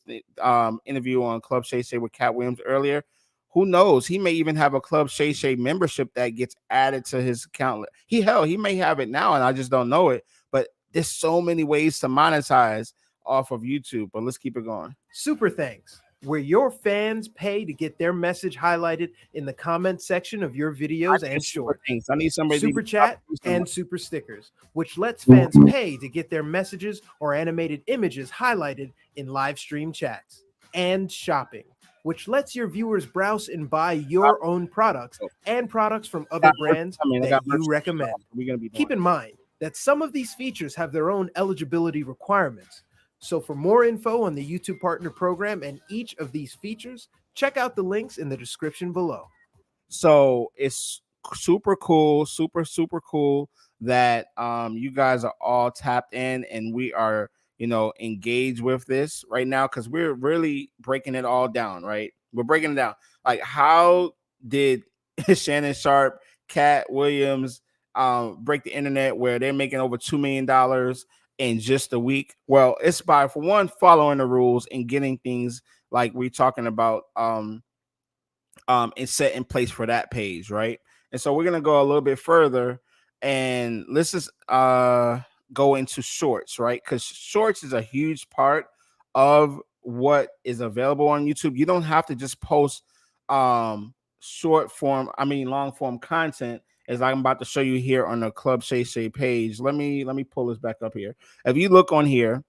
interview on Club Shay Shay with Katt Williams earlier, who knows? He may even have a Club Shay Shay membership that gets added to his account. He may have it now, and I just don't know it. But there's so many ways to monetize off of YouTube. But let's keep it going. Super thanks, where your fans pay to get their message highlighted in the comment section of your videos and shorts. I need somebody Super to chat and super stickers, which lets fans pay to get their messages or animated images highlighted in live stream chats. And shopping, which lets your viewers browse and buy your own products and products from other brands that you recommend. Keep in mind that some of these features have their own eligibility requirements. So for more info on the YouTube Partner Program and each of these features, check out the links in the description below. So it's super cool, super cool that you guys are all tapped in and we are, engaged with this right now, because we're really breaking it all down, right? We're breaking it down. Like, how did Shannon Sharpe, Katt Williams break the internet where they're making over $2 million in just a week? Well, it's by, for one, following the rules and getting things like we're talking about and set in place for that page, right? And so we're gonna go a little bit further and let's just go into shorts, right? Because shorts is a huge part of what is available on YouTube. You don't have to just post long form content, as I'm about to show you here on the Club Shay Shay page. Let me pull this back up here. If you look on here,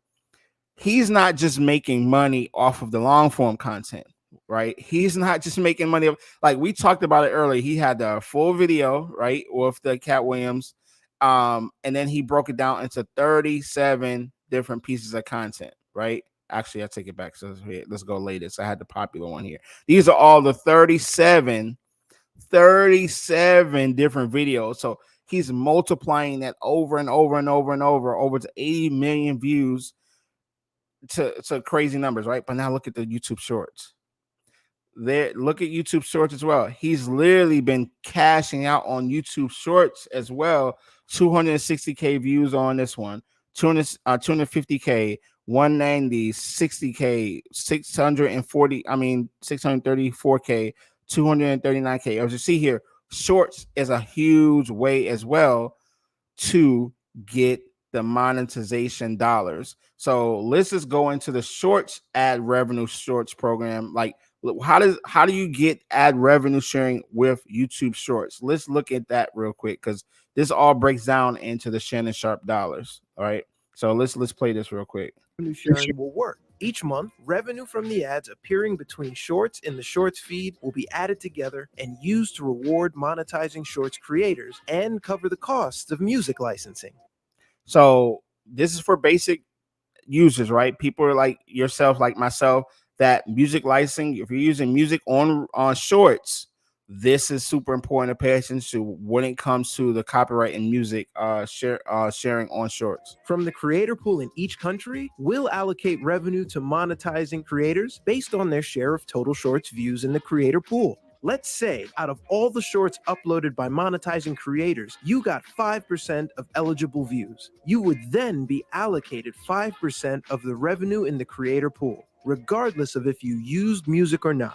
he's not just making money off of the long form content, right? He's not just making money. Like we talked about it earlier, he had the full video, right, with the Katt Williams, and then he broke it down into 37 different pieces of content, right? Actually, I take it back. So let's go latest. I had the popular one here. These are all the 37 different videos. So he's multiplying that over and over and over and over to 80 million views, to crazy numbers, right? But now look at the YouTube Shorts. Look at YouTube Shorts as well. He's literally been cashing out on YouTube Shorts as well. 260K views on this one, 250K, 190, 60K, 634K, 239K. As you see here, Shorts is a huge way as well to get the monetization dollars. So let's just go into the Shorts ad revenue Shorts program. Like, how do you get ad revenue sharing with YouTube Shorts? Let's look at that real quick, because this all breaks down into the Shannon Sharpe dollars. All right, so let's play this real quick. Revenue sharing will work. Each month, revenue from the ads appearing between shorts in the Shorts feed will be added together and used to reward monetizing Shorts creators and cover the costs of music licensing. So this is for basic users, right? People are like yourself, like myself, that music licensing, if you're using music on Shorts, this is super important to pay attention to when it comes to the copyright and music sharing on Shorts. From the creator pool in each country, we'll allocate revenue to monetizing creators based on their share of total Shorts views in the creator pool. Let's say out of all the shorts uploaded by monetizing creators, you got 5% of eligible views. You would then be allocated 5% of the revenue in the creator pool, regardless of if you used music or not.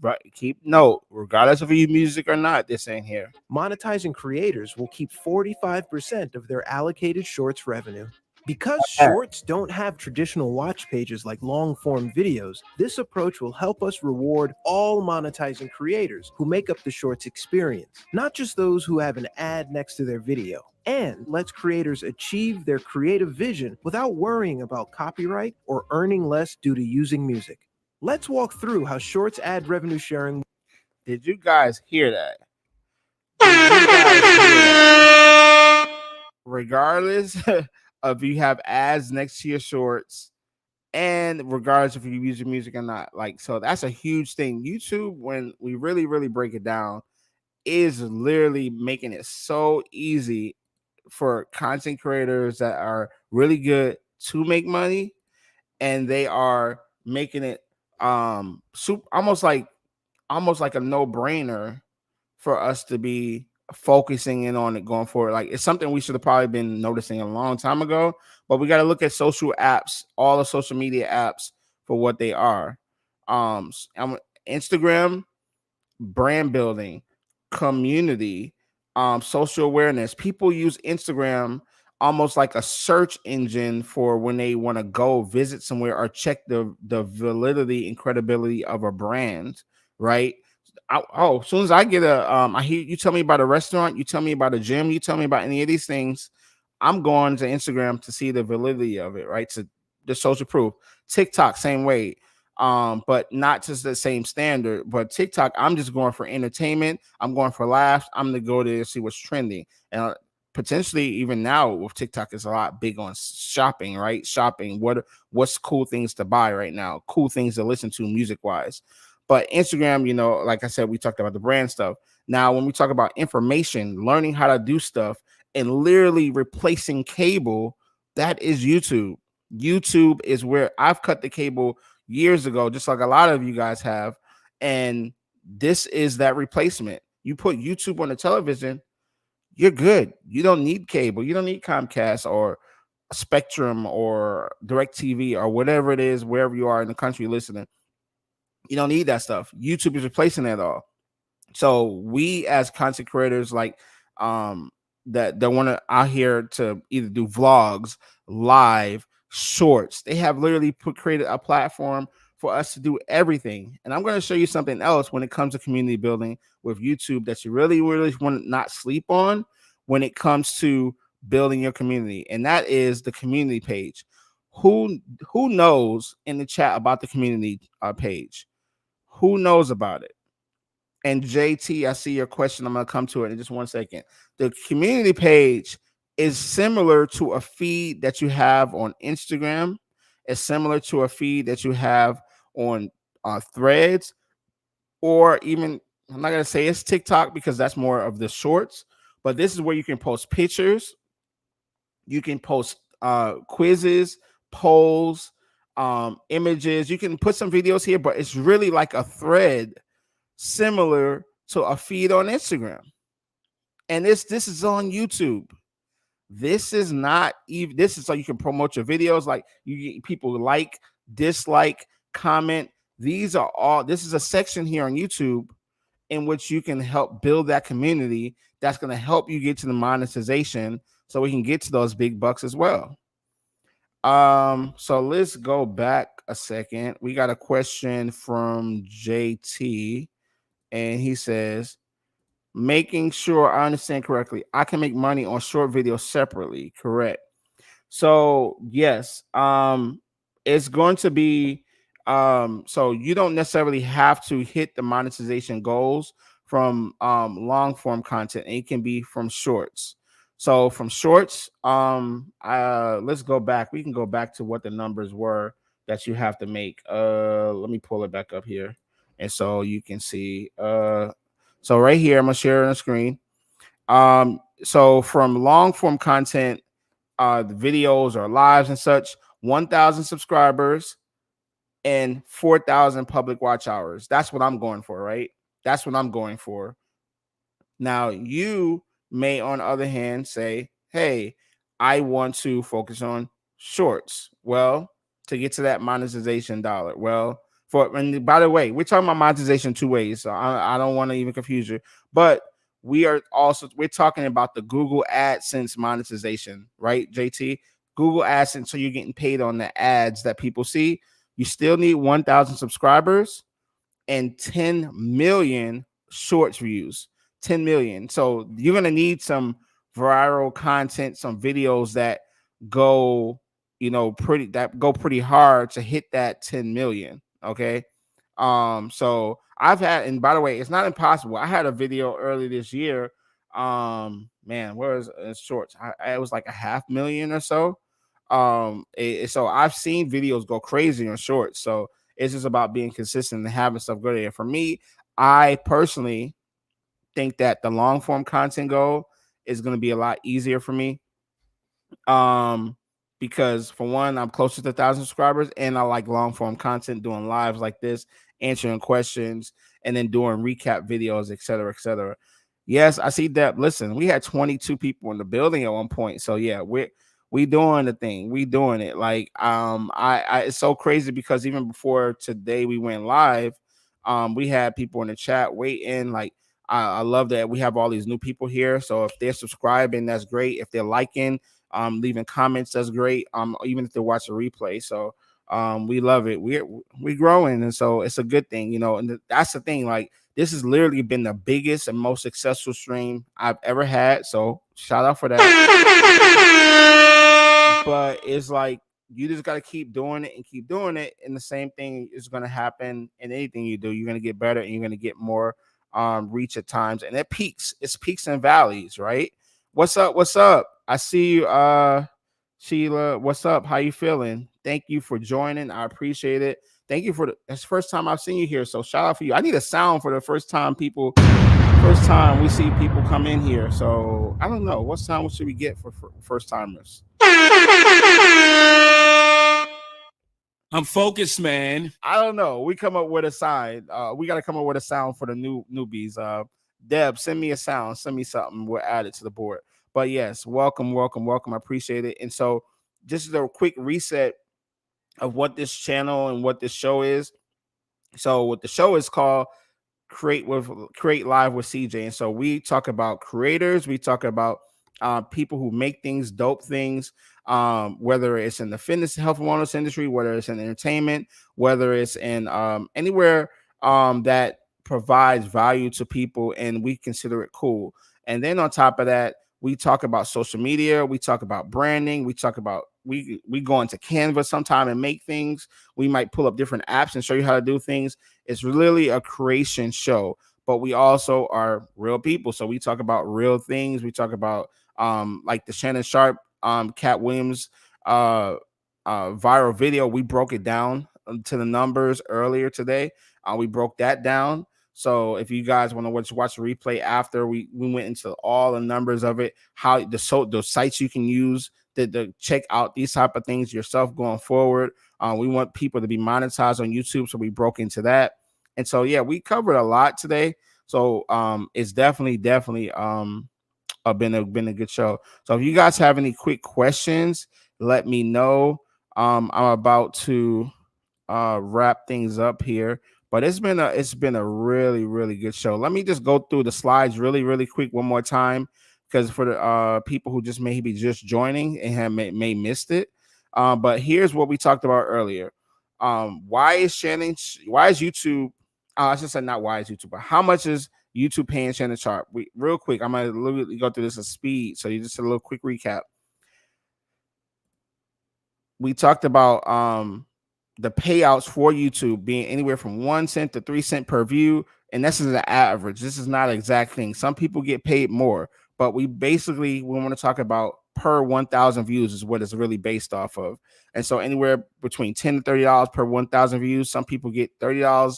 Right. Keep note, regardless of you music or not, this ain't here. Monetizing creators will keep 45% of their allocated Shorts revenue. Because Shorts don't have traditional watch pages like long-form videos, this approach will help us reward all monetizing creators who make up the Shorts experience, not just those who have an ad next to their video, and lets creators achieve their creative vision without worrying about copyright or earning less due to using music. Let's walk through how Shorts ad revenue sharing. Did you guys hear that? Regardless of you have ads next to your Shorts and regardless if you use your music or not. Like, so that's a huge thing. YouTube, when we really, really break it down, is literally making it so easy for content creators that are really good to make money, and they are making it almost like a no-brainer for us to be focusing in on it going forward. Like, it's something we should have probably been noticing a long time ago, but we got to look at social apps, all the social media apps, for what they are. Instagram, brand building, community, social awareness. People use Instagram almost like a search engine for when they want to go visit somewhere or check the validity and credibility of a brand, right? As soon as I get I hear you tell me about a restaurant, you tell me about a gym, you tell me about any of these things, I'm going to Instagram to see the validity of it, right? To the social proof. TikTok, same way. But not to the same standard. But TikTok, I'm just going for entertainment. I'm going for laughs. I'm gonna go there to see what's trending. And potentially even now with TikTok is a lot big on shopping, right? Shopping. What's cool things to buy right now? Cool things to listen to music wise. But Instagram, like I said, we talked about the brand stuff. Now, when we talk about information, learning how to do stuff, and literally replacing cable, that is YouTube. YouTube is where I've cut the cable years ago, just like a lot of you guys have. And this is that replacement. You put YouTube on the television, you're good. You don't need cable. You don't need Comcast or Spectrum or DirecTV or whatever it is, wherever you are in the country listening. You don't need that stuff. YouTube is replacing that all. So we as content creators, like that want to out here to either do vlogs, live, shorts, they have literally created a platform for us to do everything. And I'm going to show you something else when it comes to community building with YouTube that you really, really want to not sleep on when it comes to building your community, and that is the community page. Who knows in the chat about the community page? Who knows about it? And JT, I see your question. I'm going to come to it in just 1 second. The community page is similar to a feed that you have on Instagram. It's similar to a feed that you have on Threads, or even, I'm not going to say it's TikTok because that's more of the shorts, but this is where you can post pictures. You can post quizzes, polls, images. You can put some videos here, but it's really like a thread similar to a feed on Instagram. And this is on YouTube. This is not even, this is so you can promote your videos, like you get people like, dislike, comment. These are all, this is a section here on YouTube in which you can help build that community that's going to help you get to the monetization so we can get to those big bucks as well. So let's go back a second. We got a question from JT. And he says, making sure I understand correctly, I can make money on short videos separately, correct? So yes, it's going to be so you don't necessarily have to hit the monetization goals from long form content. It can be from shorts. So from shorts, let's go back. We can go back to what the numbers were that you have to make. Let me pull it back up here. And so you can see, so right here, I'm gonna share it on the screen. So from long form content, the videos or lives and such, 1,000 subscribers and 4,000 public watch hours. That's what I'm going for, right? That's what I'm going for. Now, you may, on the other hand, say, hey, I want to focus on shorts. Well, to get to that monetization dollar. Well, and by the way, we're talking about monetization two ways. So I don't want to even confuse you. But we're talking about the Google AdSense monetization, right, JT? Google AdSense, so you're getting paid on the ads that people see. You still need 1,000 subscribers and 10 million shorts views. 10 million. So you're going to need some viral content, some videos that go, pretty hard to hit that 10 million. Okay. So I've had, and by the way, it's not impossible. I had a video early this year. Man, where is shorts? It was like 500,000 or so. So I've seen videos go crazy on shorts. So it's just about being consistent and having stuff go there. For me, I personally think that the long form content goal is going to be a lot easier for me. Um, because for one, I'm closer to 1,000 subscribers, and I like long form content, doing lives like this, answering questions, and then doing recap videos, etc., etc. Yes, I see that. Listen, we had 22 people in the building at one point, so yeah, we doing the thing, we doing it. Like, I it's so crazy because even before today we went live, we had people in the chat waiting. Like, I love that we have all these new people here. So if they're subscribing, that's great. If they're liking, leaving comments, that's great. Even if they watch a replay. So we love it. We're growing, and so it's a good thing, you know. And that's the thing. Like, this has literally been the biggest and most successful stream I've ever had. So shout out for that. But it's like you just got to keep doing it and keep doing it, and the same thing is going to happen in anything you do. You're going to get better, and you're going to get more reach at times, and it peaks. It's peaks and valleys, right? What's up? What's up? I see you, Sheila. What's up? How you feeling? Thank you for joining. I appreciate it. Thank you for it's the first time I've seen you here. So shout out for you. I need a sound for the first time first time we see people come in here. So I don't know. What sound should we get for first timers? I'm focused, man. I don't know. We come up with a sign. We got to come up with a sound for the newbies. Deb, send me a sound. Send me something. We'll add it to the board. But yes, welcome, welcome, welcome. I appreciate it. And so, just a quick reset of what this channel and what this show is. So, what the show is called Create Live with CJ. And so we talk about creators, we talk about people who make things, dope things, whether it's in the fitness, health, and wellness industry, whether it's in entertainment, whether it's in anywhere that provides value to people, and we consider it cool. And then on top of that, we talk about social media, we talk about branding, we talk about we go into Canva sometime and make things. We might pull up different apps and show you how to do things. It's really a creation show, but we also are real people. So we talk about real things. We talk about like the Shannon Sharpe, Katt Williams viral video. We broke it down to the numbers earlier today. We broke that down. So if you guys want to watch the replay after, we went into all the numbers of it, how the sites you can use to check out these type of things yourself going forward. We want people to be monetized on YouTube, so we broke into that. And so yeah, we covered a lot today. So it's definitely been a good show. So if you guys have any quick questions, let me know. I'm about to wrap things up here. But it's been a really, really good show. Let me just go through the slides really, really quick one more time, because for the people who just maybe just joining and may missed it. But here's what we talked about earlier. Why is YouTube? I should say not why is YouTube, but how much is YouTube paying Shannon Sharpe? Real quick, I'm gonna literally go through this at speed. So you just a little quick recap. We talked about the payouts for YouTube being anywhere from 1 cent to 3 cents per view. And this is an average. This is not an exact thing. Some people get paid more, but we want to talk about per 1,000 views is what it's really based off of. And so anywhere between $10 to $30 per 1,000 views. Some people get $30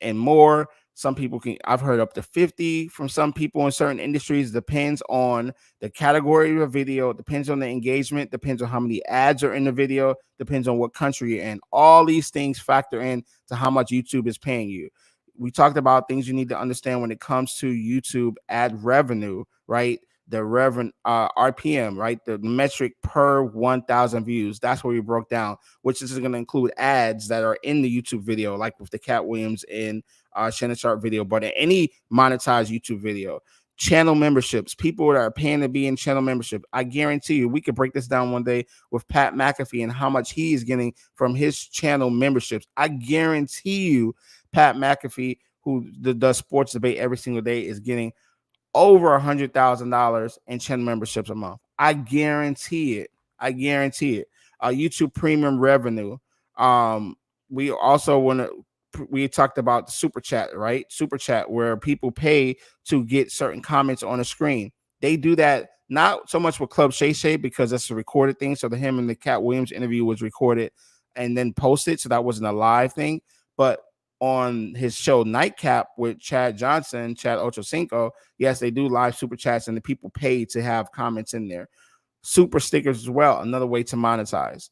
and more. Some people I've heard up to 50 from some people in certain industries. Depends on the category of a video, depends on the engagement, depends on how many ads are in the video, depends on what country you're in. All these things factor in to how much YouTube is paying you. We talked about things you need to understand when it comes to YouTube ad revenue, right? The RPM, right? The metric per 1,000 views. That's what we broke down, which is going to include ads that are in the YouTube video, like with the Katt Williams and Shannon Sharpe video, but in any monetized YouTube video. Channel memberships, people that are paying to be in channel membership. I guarantee you, we could break this down one day with Pat McAfee and how much he is getting from his channel memberships. I guarantee you, Pat McAfee, who does sports debate every single day, is getting over $100,000 in channel memberships a month. I guarantee it. YouTube premium revenue. We also we talked about the super chat, right? Super chat, where people pay to get certain comments on the screen. They do that not so much with Club Shay Shay because that's a recorded thing. So the him and the Katt Williams interview was recorded and then posted, so that wasn't a live thing. But on his show Nightcap with Chad Johnson, Chad Ochocinco, yes, they do live super chats and the people pay to have comments in there. Super stickers as well, another way to monetize.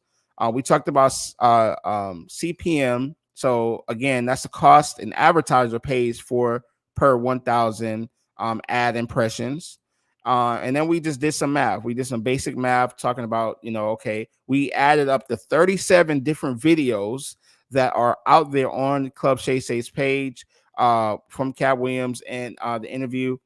We talked about CPM. So again, that's the cost an advertiser pays for per 1,000 ad impressions. And then we just did some math. We did some basic math talking about, okay, we added up the 37 different videos that are out there on Club Shay Shay's page from Katt Williams and the interview.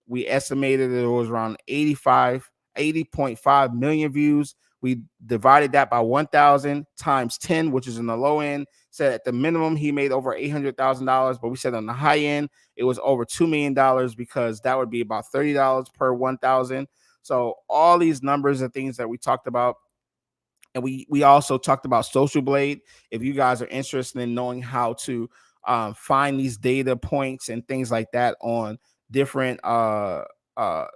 We estimated it was around 80.5 million views. We divided that by 1,000 times 10, which is in the low end. Said at the minimum, he made over $800,000, but we said on the high end, it was over $2 million because that would be about $30 per 1,000. So all these numbers and things that we talked about. And we also talked about Social Blade. If you guys are interested in knowing how to find these data points and things like that on different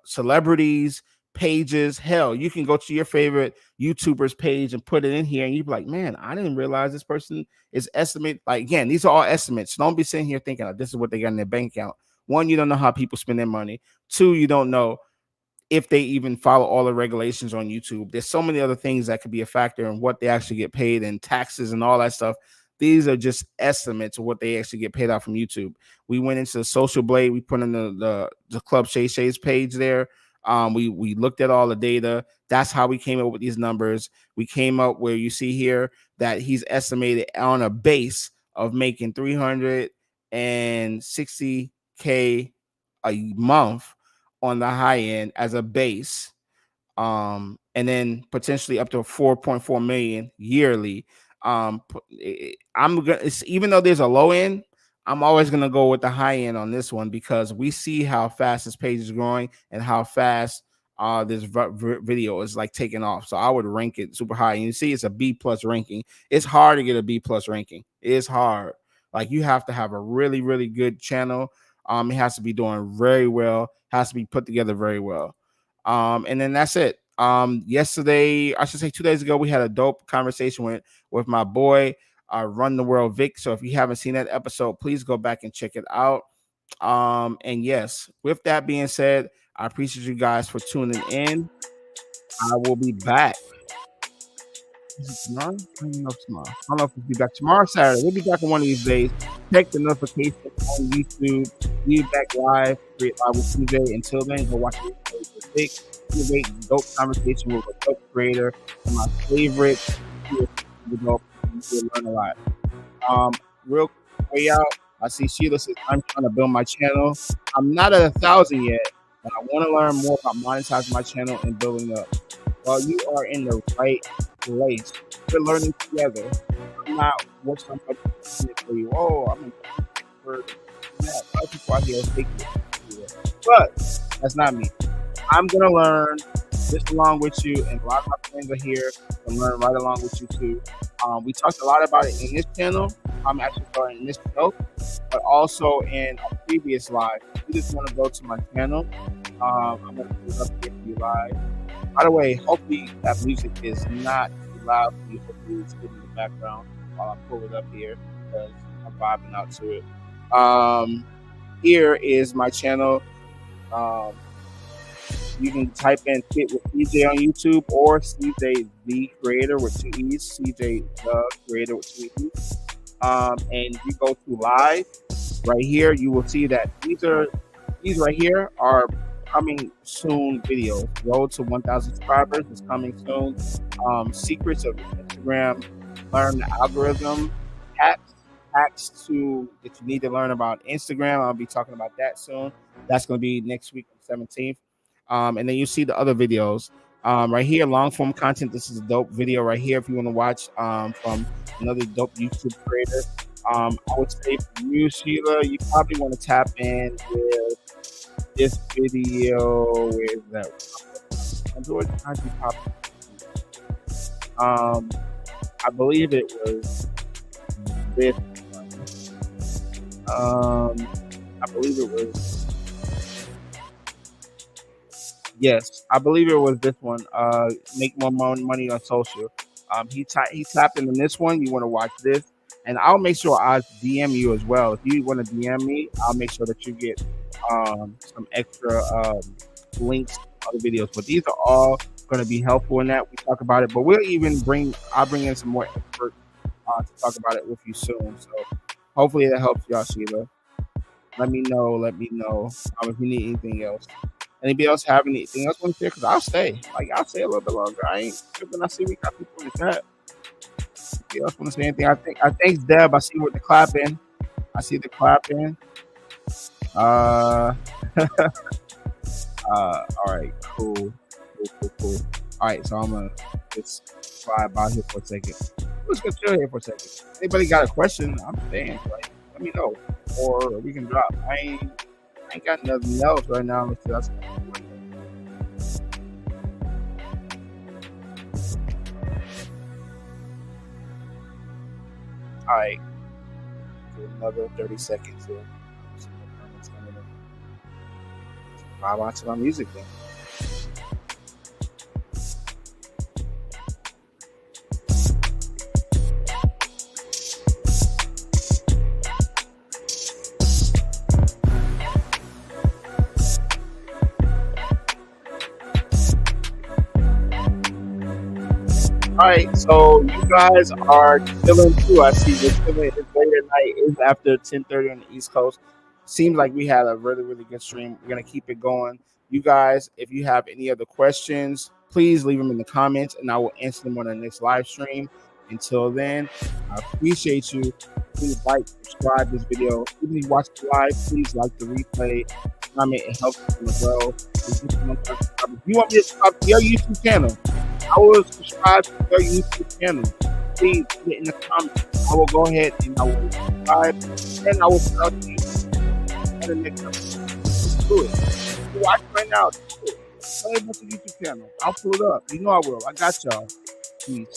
celebrities, pages, hell, you can go to your favorite YouTuber's page and put it in here and you'd be like, man, I didn't realize this person is estimated. Like, again, these are all estimates. Don't be sitting here thinking, oh, this is what they got in their bank account. One, you don't know how people spend their money. Two, you don't know if they even follow all the regulations on YouTube. There's so many other things that could be a factor in what they actually get paid and taxes and all that stuff. These are just estimates of what they actually get paid out from YouTube. We went into the Social Blade. We put in the Club Shay Shay's page there. We looked at all the data. That's how we came up with these numbers. We came up where you see here that he's estimated on a base of making $360K a month on the high end as a base, and then potentially up to 4.4 million yearly. I'm gonna, even though there's a low end, I'm always gonna go with the high end on this one because we see how fast this page is growing and how fast this video is like taking off. So I would rank it super high. And you see, it's a B+ ranking. It's hard to get a B+ ranking. It's hard. Like you have to have a really, really good channel. It has to be doing very well. Has to be put together very well. And then that's it. Yesterday, I should say 2 days ago, we had a dope conversation with my boy, Run the World Vic. So if you haven't seen that episode, please go back and check it out. And yes, with that being said, I appreciate you guys for tuning in. I will be back. Tomorrow? I don't know tomorrow. I don't know if we'll be back tomorrow, Saturday. We'll be back on one of these days. Check the notifications on YouTube. Be back live. Create live with CJ. Until then, go watch it. Big, dope conversation with a dope creator and my favorite. You'll learn a lot. Real way out. I see Sheila says I'm trying to build my channel. I'm not at 1,000 yet, but I want to learn more about monetizing my channel and building up. Well, you are in the right place. We're learning together. I'm not watching somebody for you. Oh, I'm in for that. A lot of people out here take it. But that's not me. I'm gonna learn just along with you, and a lot of my friends are here to learn right along with you too. We talked a lot about it in this channel. I'm actually starting in this show, but also in a previous live. If you just want to go to my channel, I'm gonna put it up here for you live. By the way, hopefully that music is not too loud for you. Hopefully it's good in the background while I pull it up here because I'm vibing out to it. Here is my channel. You can type in Fit with CJ on YouTube or CJ the Creator with 2 E's. CJ the Creator with 2 E's. And you go to live right here. You will see that these right here are coming soon videos. Road to 1,000 subscribers is coming soon. Secrets of Instagram. Learn the algorithm. Hacks to that you need to learn about Instagram. I'll be talking about that soon. That's going to be next week on 17th. And then you see the other videos right here, long form content. This is a dope video right here. If you want to watch from another dope YouTube creator, I would say for you, Sheila, you probably want to tap in with this video. Where is that? I believe it was this one. I believe it was Yes, I believe it was this one. Make more money on social. He tapped in this one. You want to watch this, and I'll make sure I DM you as well. If you want to DM me, I'll make sure that you get some extra links to other videos. But these are all going to be helpful in that we talk about it. But I'll bring in some more experts to talk about it with you soon. So hopefully that helps y'all, Sheila. Let me know. Let me know if you need anything else. Anybody else have anything else want to share? Because I'll stay. Like, I'll stay a little bit longer. I ain't tripping. I see we got people in the chat. Anybody else want to say anything? I thanks Deb. I see with the clapping. I see the clapping. All right, cool. All right, so I'm gonna just fly by here for a second. Let's go chill here for a second. Anybody got a question? I'm staying. Like, let me know, or we can drop. I ain't got nothing else right now. Let's see. All right, another 30 seconds here. Vibe on to my music then. All right, so you guys are chilling too. I see you're chilling. It's late at night. It's after 10:30 on the East Coast. Seems like we had a really, really good stream. We're gonna keep it going. You guys, if you have any other questions, please leave them in the comments, and I will answer them on the next live stream. Until then, I appreciate you. Please like, subscribe this video. Even if you watch it live, please like the replay. Comment, it helps us grow. If you want me to subscribe to your YouTube channel, I will subscribe to your YouTube channel. Please put it in the comments. I will go ahead and I will subscribe, and I will put out to you in the next episode. Just do it. You watch right now. Just do it. Tell me about the YouTube channel. I'll pull it up. You know I will. I got y'all. Peace.